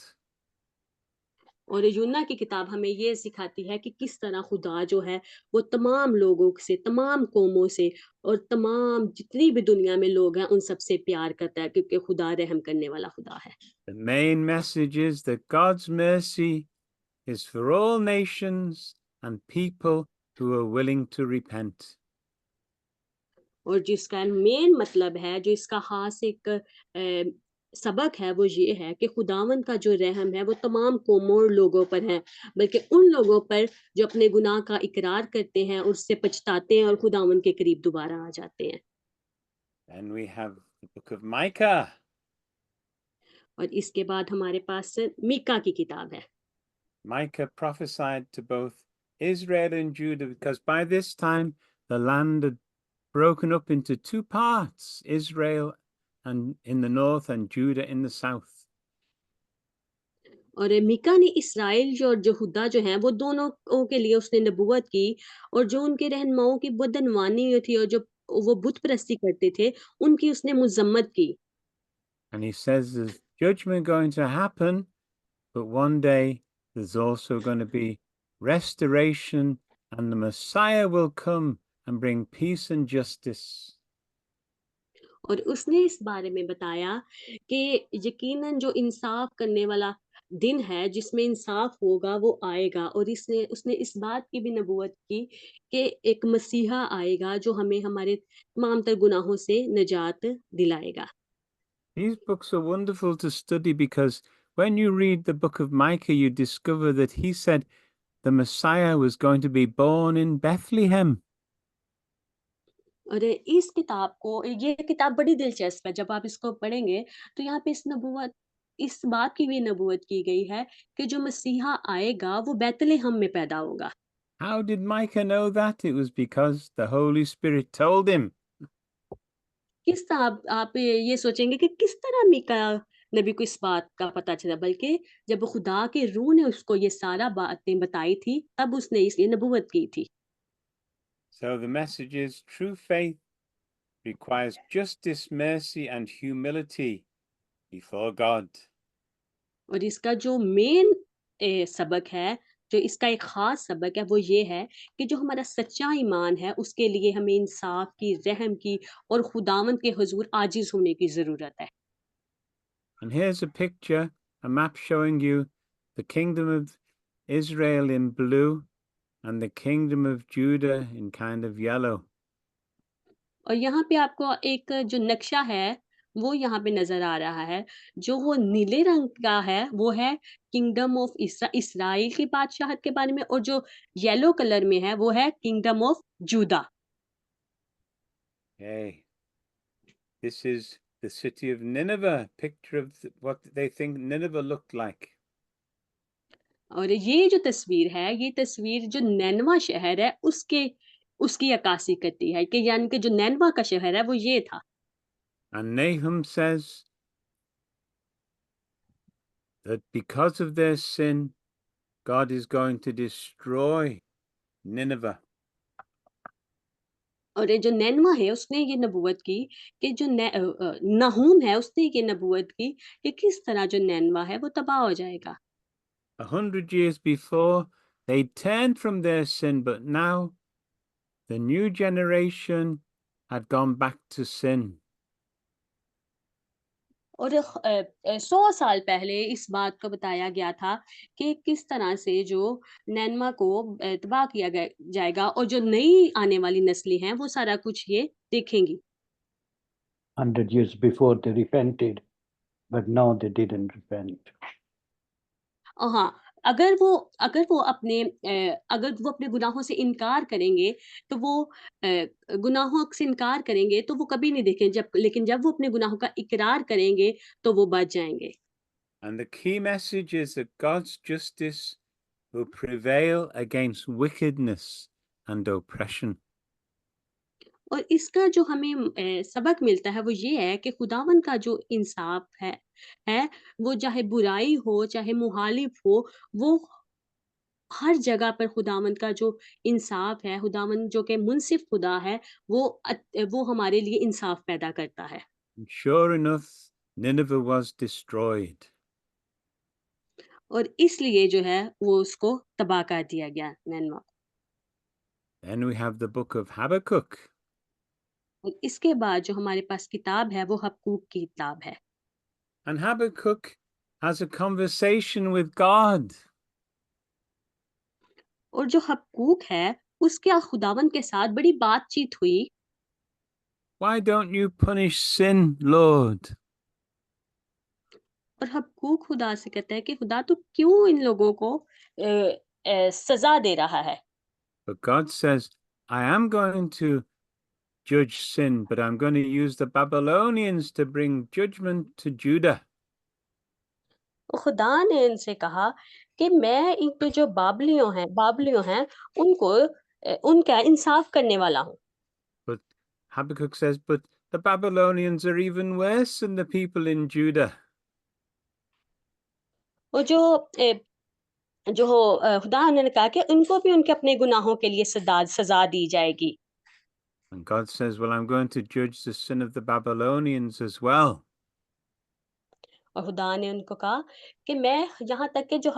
B: और यूना की किताब हमें ये सिखाती है कि किस तरह खुदा जो है वो तमाम लोगों से, तमाम कौमों से और तमाम जितनी भी दुनिया में लोग हैं उन सब से प्यार करता है, क्योंकि खुदा रहम करने वाला खुदा है।
A: The main message is that God's mercy is for all nations and people who are willing to repent.
B: और जिसका मेन मतलब है, जो इसका खास एक सबक है, वो ये है कि खुदावंद का जो रहम है वो तमाम कौमों और लोगों पर है, बल्कि उन लोगों पर जो अपने गुनाह का इकरार करते हैं, उससे पछताते हैं और खुदावंद के करीब दोबारा आ जाते हैं।
A: Then we have the book of Micah.
B: और इसके बाद हमारे पास मीका की किताब है।
A: Micah prophesied to both Israel and Judah because by this time the land had broken up into two parts, Israel and in the north and Judah in the south.
B: और मीका ने Israel जो और यहूदा जो हैं वो दोनों के लिए उसने नबूवत की, और जो उनके रहनुमाओं की बदनवानी थी और जो वो बुत परस्ती करते थे उनकी उसने मजम्मत की।
A: And he says there's judgment going to happen, but one day there's also going to be restoration and the Messiah will come and bring peace and justice.
B: और उसने इस बारे में बताया कि यकीनन जो इंसाफ करने वाला दिन है जिसमें इंसाफ होगा वो आएगा, और इसने उसने इस बात की भी नबूवत की कि एक मसीहा आएगा जो हमें हमारे तमाम तर गुनाहों से निजात दिलाएगा।
A: These books are wonderful to study because when you read the book of Micah, you discover that he said the Messiah was going to be born in Bethlehem.
B: और इस किताब को, ये किताब बड़ी दिलचस्प है, जब आप इसको पढ़ेंगे तो यहाँ पे इस बात की भी नबूवत की गई है कि जो मसीहा आएगा वो बैतलहम में पैदा होगा।
A: How did Micah know that? It was because the Holy Spirit told him.
B: किस तरह आप ये सोचेंगे कि किस तरह मीका नबी को इस बात का पता चला, बल्कि जब खुदा के रूह ने उसको ये सारा बातें बताई थी तब उसने इसकी नबूवत की थी।
A: So the message is true faith requires justice, mercy, and humility before God.
B: और इसका जो मेन सबक है, जो इसका एक खास सबक है वो ये है कि जो हमारा सच्चा ईमान है उसके लिए हमें इंसाफ की, रहम की और खुदावंद के हुजूर आजिज होने की जरूरत है।
A: And here's a picture, a map showing you the kingdom of Israel in blue and the kingdom of Judah in kind of yellow.
B: और यहाँ पे आपको एक जो नक्शा है वो यहाँ पे नजर आ रहा है। जो वो नीले रंग का है वो है किंगडम ऑफ इसराइल की बादशाहत के बारे में, और जो येलो कलर में है वो है kingdom of Judah.
A: Okay, this is the city of Nineveh, picture of what they think Nineveh looked like.
B: और ये जो तस्वीर है, ये तस्वीर जो नैनवा शहर है उसकी अक्कासी करती है कि यानी कि जो नैनवा का शहर है वो ये था।
A: And Nahum says that because of their sin, God is going to destroy Nineveh.
B: और ये जो नैनवा है उसने ये नबूवत की कि जो नहूम है उसने ये नबूवत की कि किस तरह जो नैनवा है वो तबाह हो जाएगा।
A: 100 years before, they turned from their sin, but now the new generation had gone back to sin.
B: और 100 साल पहले इस बात को बताया गया था कि किस तरह से जो नैनवा को तबाह किया जाएगा, और जो नई आने वाली नस्लें हैं वो सारा कुछ ये देखेंगी।
C: 100 years before they repented, but now they didn't repent.
B: हाँ, अगर वो अपने गुनाहों से इनकार करेंगे तो वो गुनाहों से इनकार करेंगे तो वो कभी नहीं देखें, लेकिन जब वो अपने गुनाहों का इकरार करेंगे तो वो बच जाएंगे।
A: And the key message is that God's justice will prevail against wickedness and oppression.
B: और इसका जो हमें सबक मिलता है वो ये है कि खुदावंद का जो इंसाफ है वो चाहे बुराई हो चाहे मुहालिफ हो, वो हर जगह पर खुदावंद का जो इंसाफ है, खुदावंद जो कि मुनसिफ खुदा है, वो वो हमारे लिए इंसाफ पैदा करता है।
A: And sure enough, Nineveh was destroyed.
B: और इसलिए जो है वो उसको तबाह कर दिया गया Nainwa.
A: Then we have the book of Habakkuk.
B: और इसके बाद जो हमारे पास किताब है वो हबक्कूक की किताब है।
A: And Habakkuk has a conversation with God.
B: और जो हबक्कूक है उसके खुदावन के साथ बड़ी बातचीत हुई।
A: Why don't you punish sin, Lord?
B: और हबक्कूक खुदा से कहता है कि खुदा तू क्यों इन लोगों को सजा दे रहा है।
A: But God says, I am going to judge sin, but I'm going to use the Babylonians to bring judgment to Judah.
B: और खुदा ने इनसे कहा कि मैं इनके जो बाबलियों हैं उनको उनका इंसाफ करने वाला हूँ।
A: But Habakkuk says, but the Babylonians are even worse than the people in Judah.
B: और खुदा ने कहा कि उनको भी उनके अपने गुनाहों के लिए सजा दी जाएगी।
A: And God says, well, I'm going to judge the sin of the Babylonians as well.
B: और खुदा ने उनको कहा कि मैं यहाँ तक के जो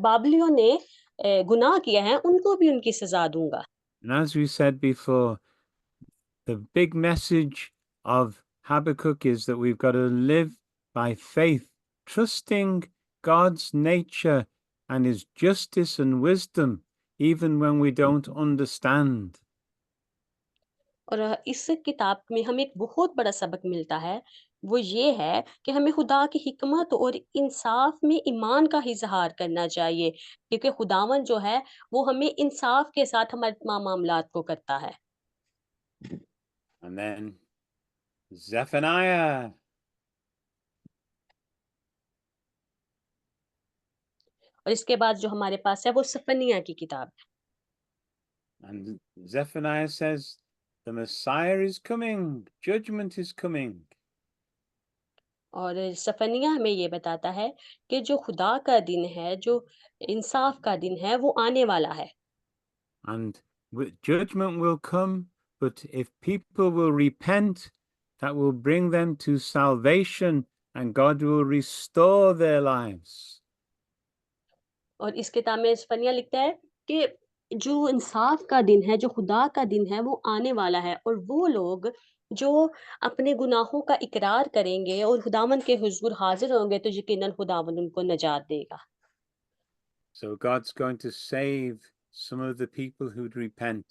B: बाबलियों ने गुनाह किए हैं उनको भी उनकी सजा दूंगा।
A: And as we said before, the big message of Habakkuk is that we've got to live by faith, trusting God's nature and his justice and wisdom, even when we don't understand.
B: और इस किताब में हमें एक बहुत बड़ा सबक मिलता है, वो ये है कि हमें खुदा की हिकमत और इंसाफ में ईमान का इज़हार करना चाहिए, क्योंकि खुदावंद जो है, वो हमें इंसाफ के साथ हमारे तमाम मामलात को करता है।
A: And then Zephaniah.
B: और इसके बाद जो हमारे पास है, वो सफनिया की किताब है।
A: And Zephaniah says, the Messiah is coming, judgment is coming.
B: और सफनिया हमें ये बताता है कि जो खुदा का दिन है, जो इंसाफ का दिन है, वो आने वाला है।
A: And judgment will come, but if people will repent, that will bring them to salvation and God will restore their lives.
B: और इस किताब में सफनिया लिखता है कि जो इंसाफ का दिन है, जो खुदा का दिन है, वो आने वाला है और वो लोग जो अपने गुनाहों का इकरार करेंगे और खुदावंद के हुज़ूर हाज़िर होंगे, तो यकीनन खुदावंद उनको निजात देगा।
A: So God's going to save some of the people who'd repent.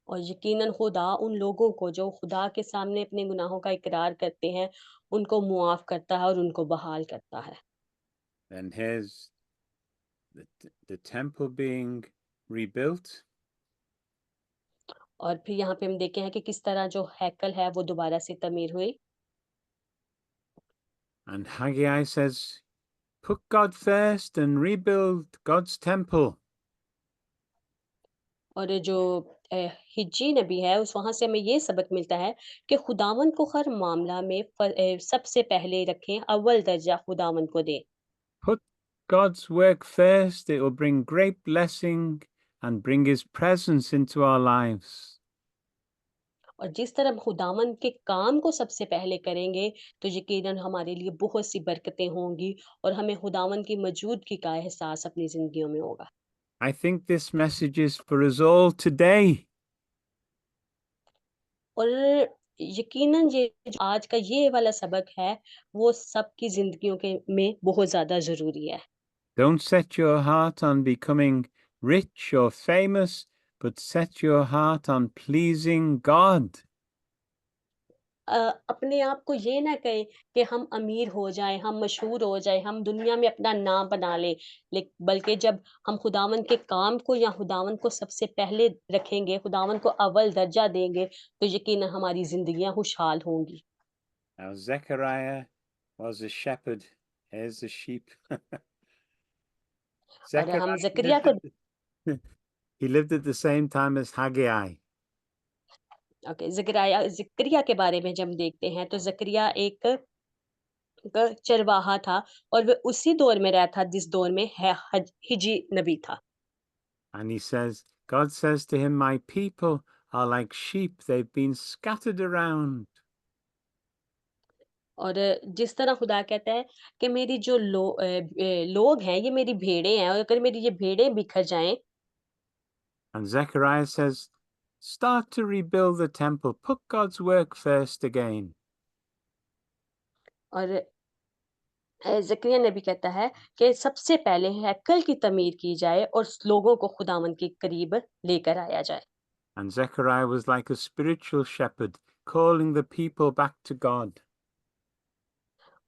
B: और यकीनन खुदा उन लोगों को जो खुदा के सामने अपने गुनाहों का इकरार करते हैं, उनको मुआफ़ करता है और उनको बहाल करता है।
A: And here's the temple being rebuilt.
B: और फिर यहाँ पे हम देखते हैं कि किस तरह जो हैकल है, वो दोबारा से तमीर हुई।
A: And Haggai says, put God first and rebuild God's temple.
B: और जो हिज्जी नबी है उस वहाँ से हमें ये सबक मिलता है कि खुदावंद को हर मामला में सबसे पहले रखें, अव्वल दर्जा खुदावंद को दें।
A: Put God's work first, it will bring great blessing and bring his presence into our lives.
B: और जिस तरह हम खुदावंद के काम को सबसे पहले करेंगे, तो यकीनन हमारे लिए बहुत सी बरकतें होंगी और हमें खुदावंद की मौजूदगी का एहसास अपनी ज़िंदगियों में होगा।
A: I think this message is for us all today.
B: और यकीनन ये जो आज का ये वाला सबक है, वो सबकी ज़िंदगियों के में बहुत ज़्यादा ज़रूरी है।
A: Don't set your heart on becoming rich or famous, but set your heart on pleasing God.
B: अपने आप को ये ना कहें कि हम अमीर हो जाएँ, हम मशहूर हो जाएँ, हम दुनिया में अपना नाम बना लें, बल्कि जब हम खुदावंद के काम को या खुदावंद को सबसे पहले रखेंगे, खुदावंद को अव्वल दर्जा देंगे, तो यकीनन हमारी ज़िंदगियाँ खुशहाल होंगी।
A: Now, Zechariah was a shepherd. Here's the sheep.
B: और हम
A: Zechariah
B: ज़करिया को
A: he lived at the same time as Haggai.
B: Okay, Zakaria के बारे में जब हम देखते हैं, तो ज़करिया एक चरवाहा था और वह उसी दौर में रहा था जिस दौर में हिजी नबी था।
A: And he says, God says to him, my people are like sheep. They've been scattered around.
B: और जिस तरह खुदा कहता है कि मेरी जो लोग हैं ये मेरी भेड़ें हैं और अगर मेरी ये भेड़ें बिखर जाएं
A: And Zechariah says, start to rebuild the temple. Put God's work first again.
B: और ज़करिया नबी कहता है कि सबसे पहले हैकल की तमीर की जाए और लोगों को खुदावंद के करीब लेकर आया जाए।
A: And Zechariah was like a spiritual shepherd, calling the people back to God.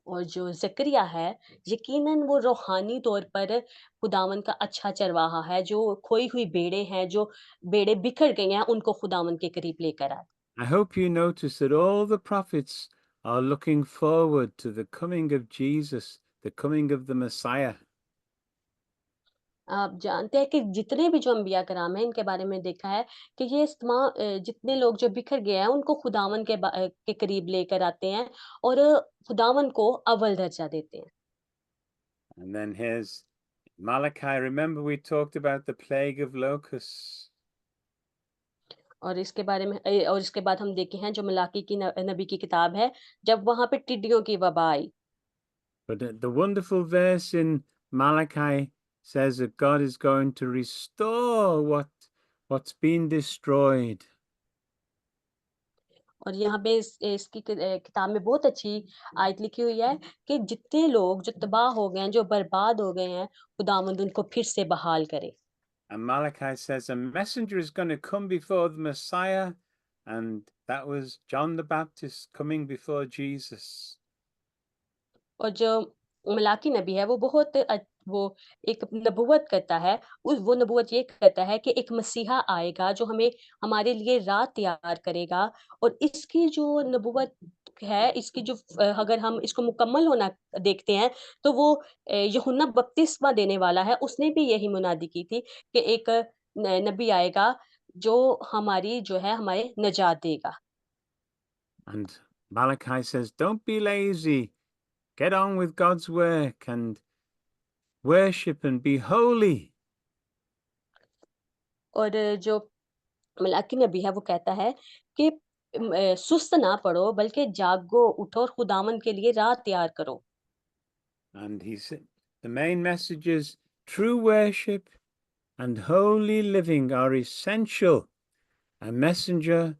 B: और जो ज़करिया है यकीनन वो रूहानी तौर पर खुदावंद का अच्छा चरवाहा है जो खोई हुई भेड़ें हैं, जो भेड़ें बिखर गई हैं उनको खुदावंद के करीब लेकर आए।
A: I hope you notice that all the prophets are looking forward to the coming of Jesus, the coming of the Messiah.
B: आप जानते हैं कि जितने भी जो अंबिया कराम हैं इनके बारे में देखा है कि ये जितने लोग जो बिखर गए हैं उनको खुदावंद के करीब लेकर आते हैं और खुदावंद को अव्वल दर्जा देते हैं।
A: And then here's Malachi. Remember, we talked about the plague of locusts.
B: और इसके बाद हम देखे हैं जो मलाकी की नबी की किताब है जब वहां पे टिड्डियों की वबा आई।
A: But the wonderful verse in Malachi says that God is going to restore what's been destroyed.
B: और यहाँ पे इसकी किताब में बहुत अच्छी आयत लिखी हुई है कि जितने लोग जो तबाह हो गए हैं जो बर्बाद हो गए हैं खुदावंद उनको फिर से बहाल करे।
A: And Malachi says a messenger is going to come before the Messiah, and that was John the Baptist coming before Jesus.
B: और जो मलाकी नबी है वो वो एक नबूवत करता है वो नबूवत ये करता है कि एक मसीहा आएगा जो हमें हमारे लिए राह तैयार करेगा और इसकी जो नबूवत है इसकी अगर हम इसको मुकम्मल होना देखते हैं तो वो यूहन्ना बपतिस्मा देने वाला है उसने भी यही मुनादी की थी कि एक नबी आएगा जो हमारी जो है हमारे नजात देगा।
A: And Malachi says, don't be lazy. Get on with God's work and worship and be holy.
B: और जो मलाकी नबी है वो कहता है कि सुस्त ना पड़ो बल्कि जागो उठो और खुदावन के लिए राह तैयार करो।
A: And he said, the main message is true worship and holy living are essential. A messenger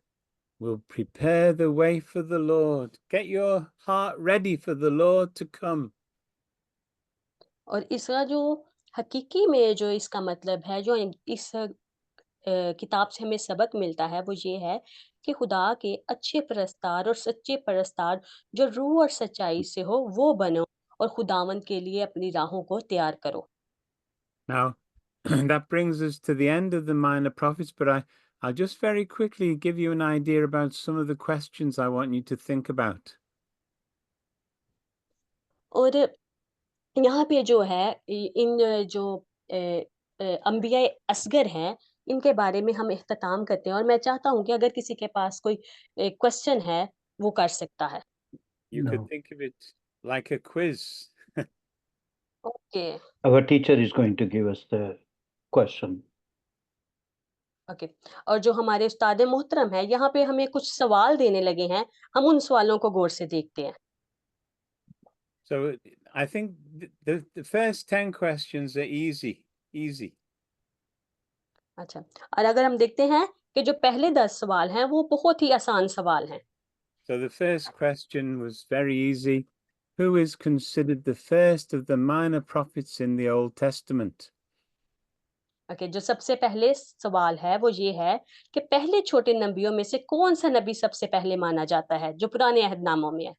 A: will prepare the way for the Lord. Get your heart ready for the Lord to come.
B: और इसका जो हकीकी में जो इसका मतलब है जो इस किताब से हमें सबक मिलता है वो ये है कि खुदा के अच्छे परस्तार और सच्चे परस्तार जो रूह और सच्चाई से हो वो बनो और खुदावंद के लिए अपनी राहों को तैयार करो।
A: Now, that brings us to the end of the minor prophets, but I'll just very quickly give you an idea about some of the questions I want you to think about.
B: और यहाँ पे जो है इन जो अंबिया असगर हैं इनके बारे में हम इख्तिताम करते हैं और मैं चाहता हूँ कि अगर किसी के पास कोई क्वेश्चन है वो कर सकता है।
A: You could
C: No.
A: think of it like a quiz.
B: Okay.
C: Our teacher is going to give us the question.
B: Okay. और जो हमारे उस्ताद मोहतरम है यहाँ पे हमें कुछ सवाल देने लगे हैं हम उन सवालों को गौर से देखते हैं।
A: So I think the first 10 questions are easy.
B: अच्छा। और अगर हम देखते हैं कि जो पहले 10 सवाल हैं वो बहुत ही आसान सवाल हैं।
A: So the first question was very easy. Who is considered the first of the minor prophets in the Old Testament?
B: Okay जो सबसे पहले सवाल है वो ये है कि पहले छोटे नबियों में से कौन सा नबी सबसे पहले माना जाता है जो पुराने अहदनामों में है।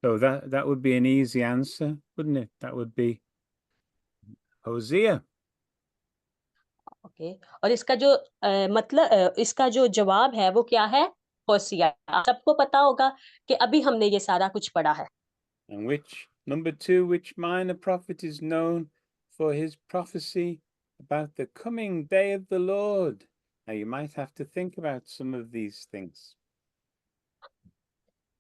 A: So that would be an easy answer, wouldn't it? That would be Hosea.
B: Okay. और इसका जो इसका जो जवाब है वो क्या है? होसिया। सबको पता होगा कि अभी हमने ये सारा कुछ पढ़ा है।
A: And number 2, which minor prophet is known for his prophecy about the coming day of the Lord? Now you might have to think about some of these things.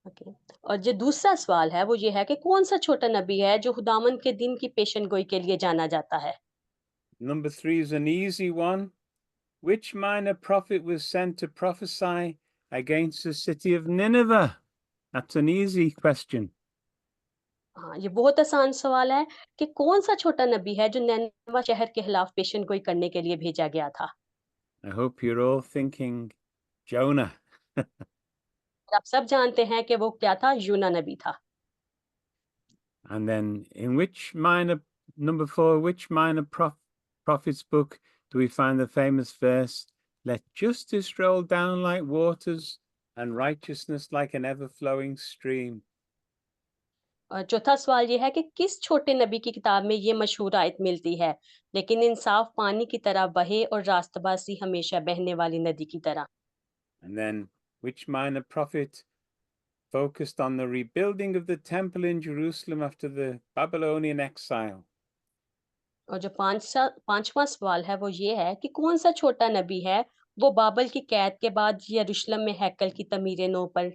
B: Okay. और जो दूसरा सवाल है वो ये है कि कौन सा छोटा नबी है जो खुदावन के दिन की पेशनगोई के लिए जाना जाता है।
A: Number 3 is an easy one. Which minor prophet was sent to prophesy against the city of Nineveh? That's an easy question.
B: हाँ, ये बहुत आसान सवाल है कि कौन सा छोटा नबी है जो नैनवा शहर के खिलाफ पेशन गोई करने के लिए भेजा गया था।
A: I hope you're all thinking Jonah.
B: आप सब जानते हैं कि वो क्या था, यूना नबी था।
A: And then in number 4, which minor prophet's book do we find the famous verse, let justice roll down like waters and righteousness like an ever-flowing stream?
B: और चौथा सवाल ये है कि किस छोटे नबी की किताब में ये मशहूर आयत मिलती है, लेकिन इंसाफ पानी की तरह बहे और रास्तबाजी हमेशा बहने वाली नदी की तरह।
A: And then which minor prophet focused on the rebuilding of the temple in Jerusalem after the Babylonian exile?
B: और जो पांचवा सवाल है वो ये है कि कौन सा छोटा नबी है वो बाबल की कैद के बाद यरूशलेम में हैकल की तमीर नौ पर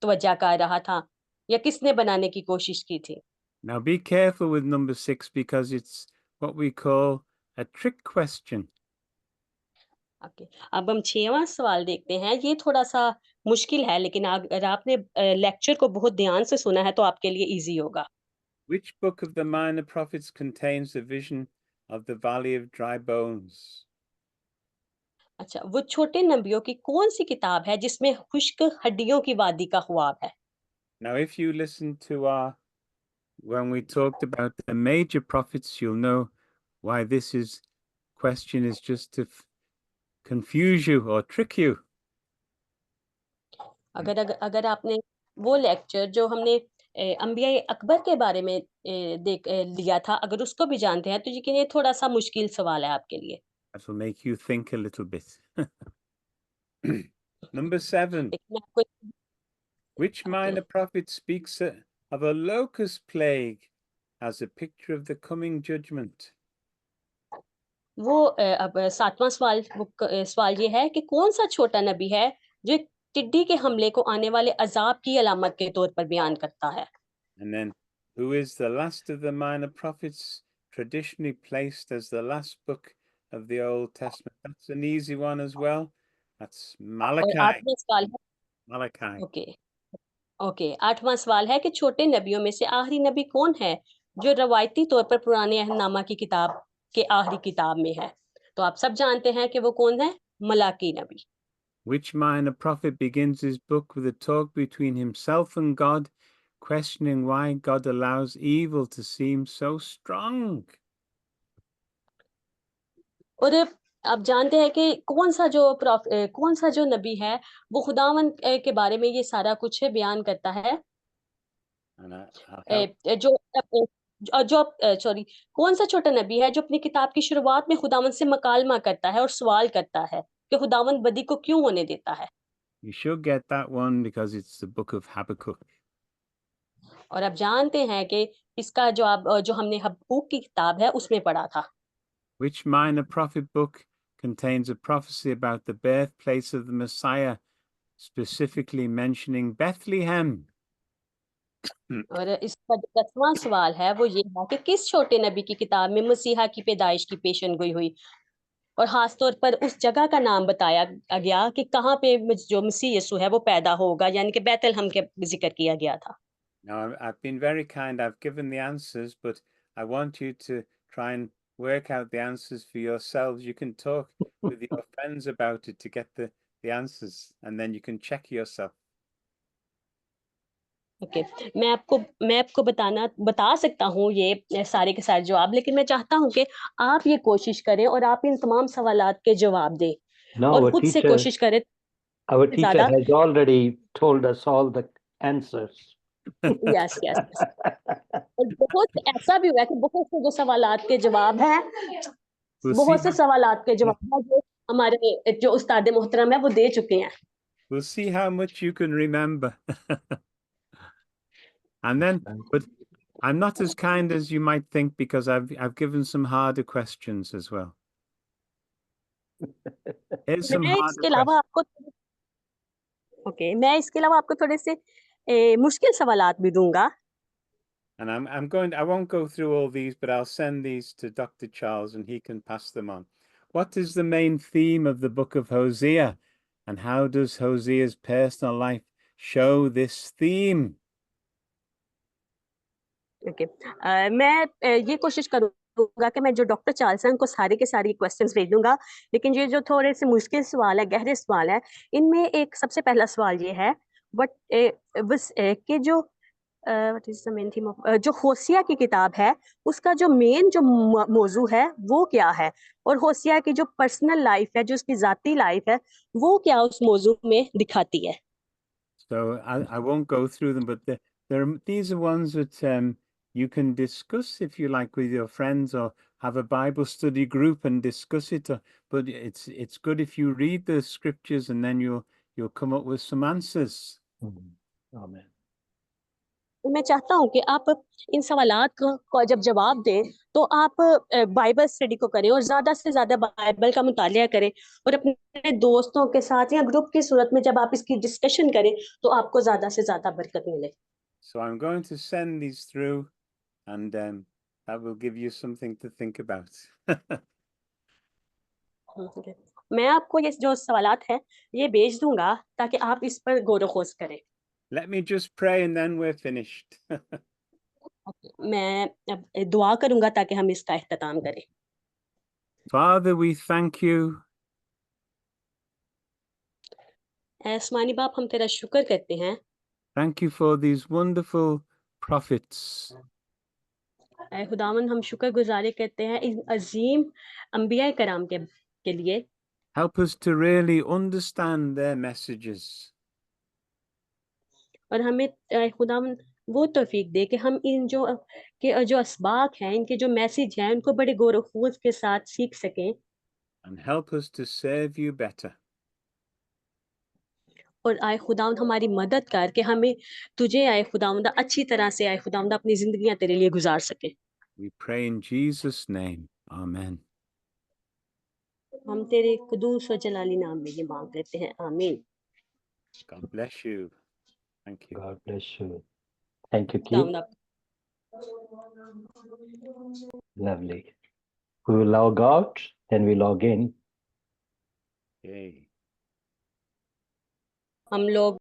B: तवज्जो कर रहा था, या किसने बनाने की कोशिश की थी।
A: Now be careful with number 6 because it's what we call a trick question.
B: Okay, अब हम छठवां सवाल देखते हैं। ये थोड़ा-सा मुश्किल है, लेकिन अगर आपने लेक्चर को बहुत ध्यान से सुना है तो आपके लिए ईज़ी होगा।
A: Which book of the minor prophets contains the vision of the valley of dry bones?
B: अच्छा, वो छोटे नबियों की कौन-सी किताब है जिसमें खुश्क हड्डियों की वादी का ख्वाब है?
A: Now, if you listen to when we talked about the major prophets, you'll know why question is just to confuse you or trick you.
B: अगर आपने वो लेक्चर जो हमने अंबिया अकबर के बारे में लिया था, अगर उसको भी जानते हैं तो ये थोड़ा-सा मुश्किल सवाल है आपके लिए।
A: That will make you think a little bit. Number 7.
B: लेकिन आपको
A: Which
B: okay,
A: minor prophet speaks of a locust plague as a picture of the coming judgment?
B: वो अब सातवां सवाल ये है कि कौन-सा छोटा नबी है जो एक टिड्डी के हमले को आने वाले अज़ाब की अलामत के तौर पर बयान करता है?
A: And then, who is the last of the minor prophets, traditionally placed as the last book of the Old Testament? That's an easy one as well. That's
B: और
A: Malachi.
B: 8वां सवाल है
A: Malachi.
B: ओके, ओके, 8वां सवाल है कि छोटे नबियों में से आखिरी नबी कौन है जो रवायती तौर पर पुराने अहदनामा की किताब के आखिरी किताब में है? तो आप सब जानते हैं कि वो कौन है? मलाकी नबी।
A: Which minor prophet begins his book with a talk between himself and God, questioning why God allows evil to seem so strong?
B: और आप जानते हैं कि कौन सा जो नबी है वो खुदावंद के बारे में ये सारा कुछ बयान करता है।
A: And I'll
B: A,
A: help.
B: ए, जो सॉरी, कौन सा छोटा नबी है जो अपनी किताब की शुरुआत में खुदावंद से मकालमा करता है और सवाल करता है कि खुदावंद बदी को क्यों होने देता है।
A: You should get that one because it's the book of Habakkuk.
B: और आप जानते हैं कि इसका जो हमने हबक्कूक की किताब है उसमें पढ़ा था।
A: Which minor prophet book contains a prophecy about the birthplace of the Messiah, specifically mentioning Bethlehem?
B: और इसका जो 10वां सवाल है वो ये है कि किस छोटे नबी की किताब में मसीहा की पैदाइश की पेशनगोई हुई और खास तौर पर उस जगह का नाम बताया गया कि कहाँ पे जो मसीह यीशु है वो पैदा होगा, यानी कि बैतलहम के जिक्र किया गया था।
A: Now, I've been very kind. I've given the answers, but I want you to try and work out the answers for yourselves. You can talk with your friends about it to get the answers, and then you can check yourself.
B: Okay, मैं आपको बता सकता हूँ ये सारे के सारे जवाब, लेकिन मैं चाहता हूँ कि आप ये कोशिश करें और आप इन तमाम सवालात के जवाब दें
C: No,
B: और खुद से कोशिश करें
C: our teacher
B: ज़्यादा।
C: has already told us all the answers.
B: Yes, yes, yes. और बहुत ऐसा भी हुआ है कि बहुत से जो सवालात के जवाब हैं,
A: We'll see.
B: बहुत से सवालात के जवाब हैं जो हमारे जो उस्ताद मोहतरम है वो दे चुके हैं।
A: We'll see how much you can remember. And then, but I'm not as kind as you might think because I've given some harder questions as well. Here's some
B: मैं
A: harder
B: इसके अलावा
A: questions.
B: आपको मैं इसके अलावा आपको थोड़े से मुश्किल सवालात भी दूँगा।
A: And I won't go through all these, but I'll send these to Dr. Charles and he can pass them on. What is the main theme of the book of Hosea? And how does Hosea's personal life show this theme?
B: Okay, मैं ये कोशिश करूँगा कि मैं जो doctor Charles हैं उनको सारे के सारे क्वेश्चंस भेज दूँगा, लेकिन ये जो थोड़े से मुश्किल सवाल है, गहरे सवाल है, इनमें एक सबसे पहला सवाल ये है कि जो what is the main theme of जो होसिया की किताब है, उसका जो मेन जो मौजू है, वो क्या है? और होसिया की जो पर्सनल लाइफ है, जो उसकी ज़ाती लाइफ है, वो क्या उस मौजू में दिखाती है?
A: So I won't go through them, but these are ones that you can discuss if you like with your friends or have a Bible study group and discuss it. But it's good if you read the scriptures and then you'll come up with some answers.
C: Amen.
B: तो मैं चाहता हूँ कि आप इन सवालात को जब जवाब दें, तो आप बाइबल स्टडी को करें और ज़्यादा से ज़्यादा बाइबल का मुतालिया करें और अपने दोस्तों के साथ या ग्रुप की सूरत में जब आप इसकी डिस्कशन करें, तो आपको ज़्यादा से ज़्यादा बरकत मिले।
A: So I'm going to send these through, and that will give you something to think about.
B: ठीक है। मैं आपको ये जो सवालात हैं, ये भेज दूँगा ताकि आप इस पर गौर-व-ख़ौज़ करें।
A: Let me just pray and then we're finished.
B: मैं अब दुआ करूँगा ताकि हम इसका इख्तिताम करें।
A: Father, we thank you
B: ऐ आसमानी बाप, हम तेरा शुक्र करते हैं।
A: Thank you for these wonderful prophets.
B: ऐ खुदावंद, हम शुक्रगुज़ारी करते हैं इन अज़ीम अंबिया कराम के लिए।
A: Help us to really understand their messages.
B: और हमें खुदावंद वो तौफीक दे कि हम इन जो असबाक हैं, इनके जो मैसेज हैं, उनको बड़े गौर व के साथ सीख सकें।
A: And help us to serve you better.
B: और आए खुदावंद, हमारी मदद कर कि हमें तुझे आए खुदावंद अच्छी तरह से आए खुदावंद अपनी ज़िंदगियाँ तेरे लिए गुज़ार सकें।
A: We pray in Jesus' name. Amen.
B: हम तेरे कुदूस व जलाली नाम में ये मांग लेते हैं, आमीन।
A: God bless you. Thank you.
C: God bless you. Thank you, Keith.
B: खुदावंद आप
C: Lovely. We will log out, then we log in.
A: Yay.
B: हम लोग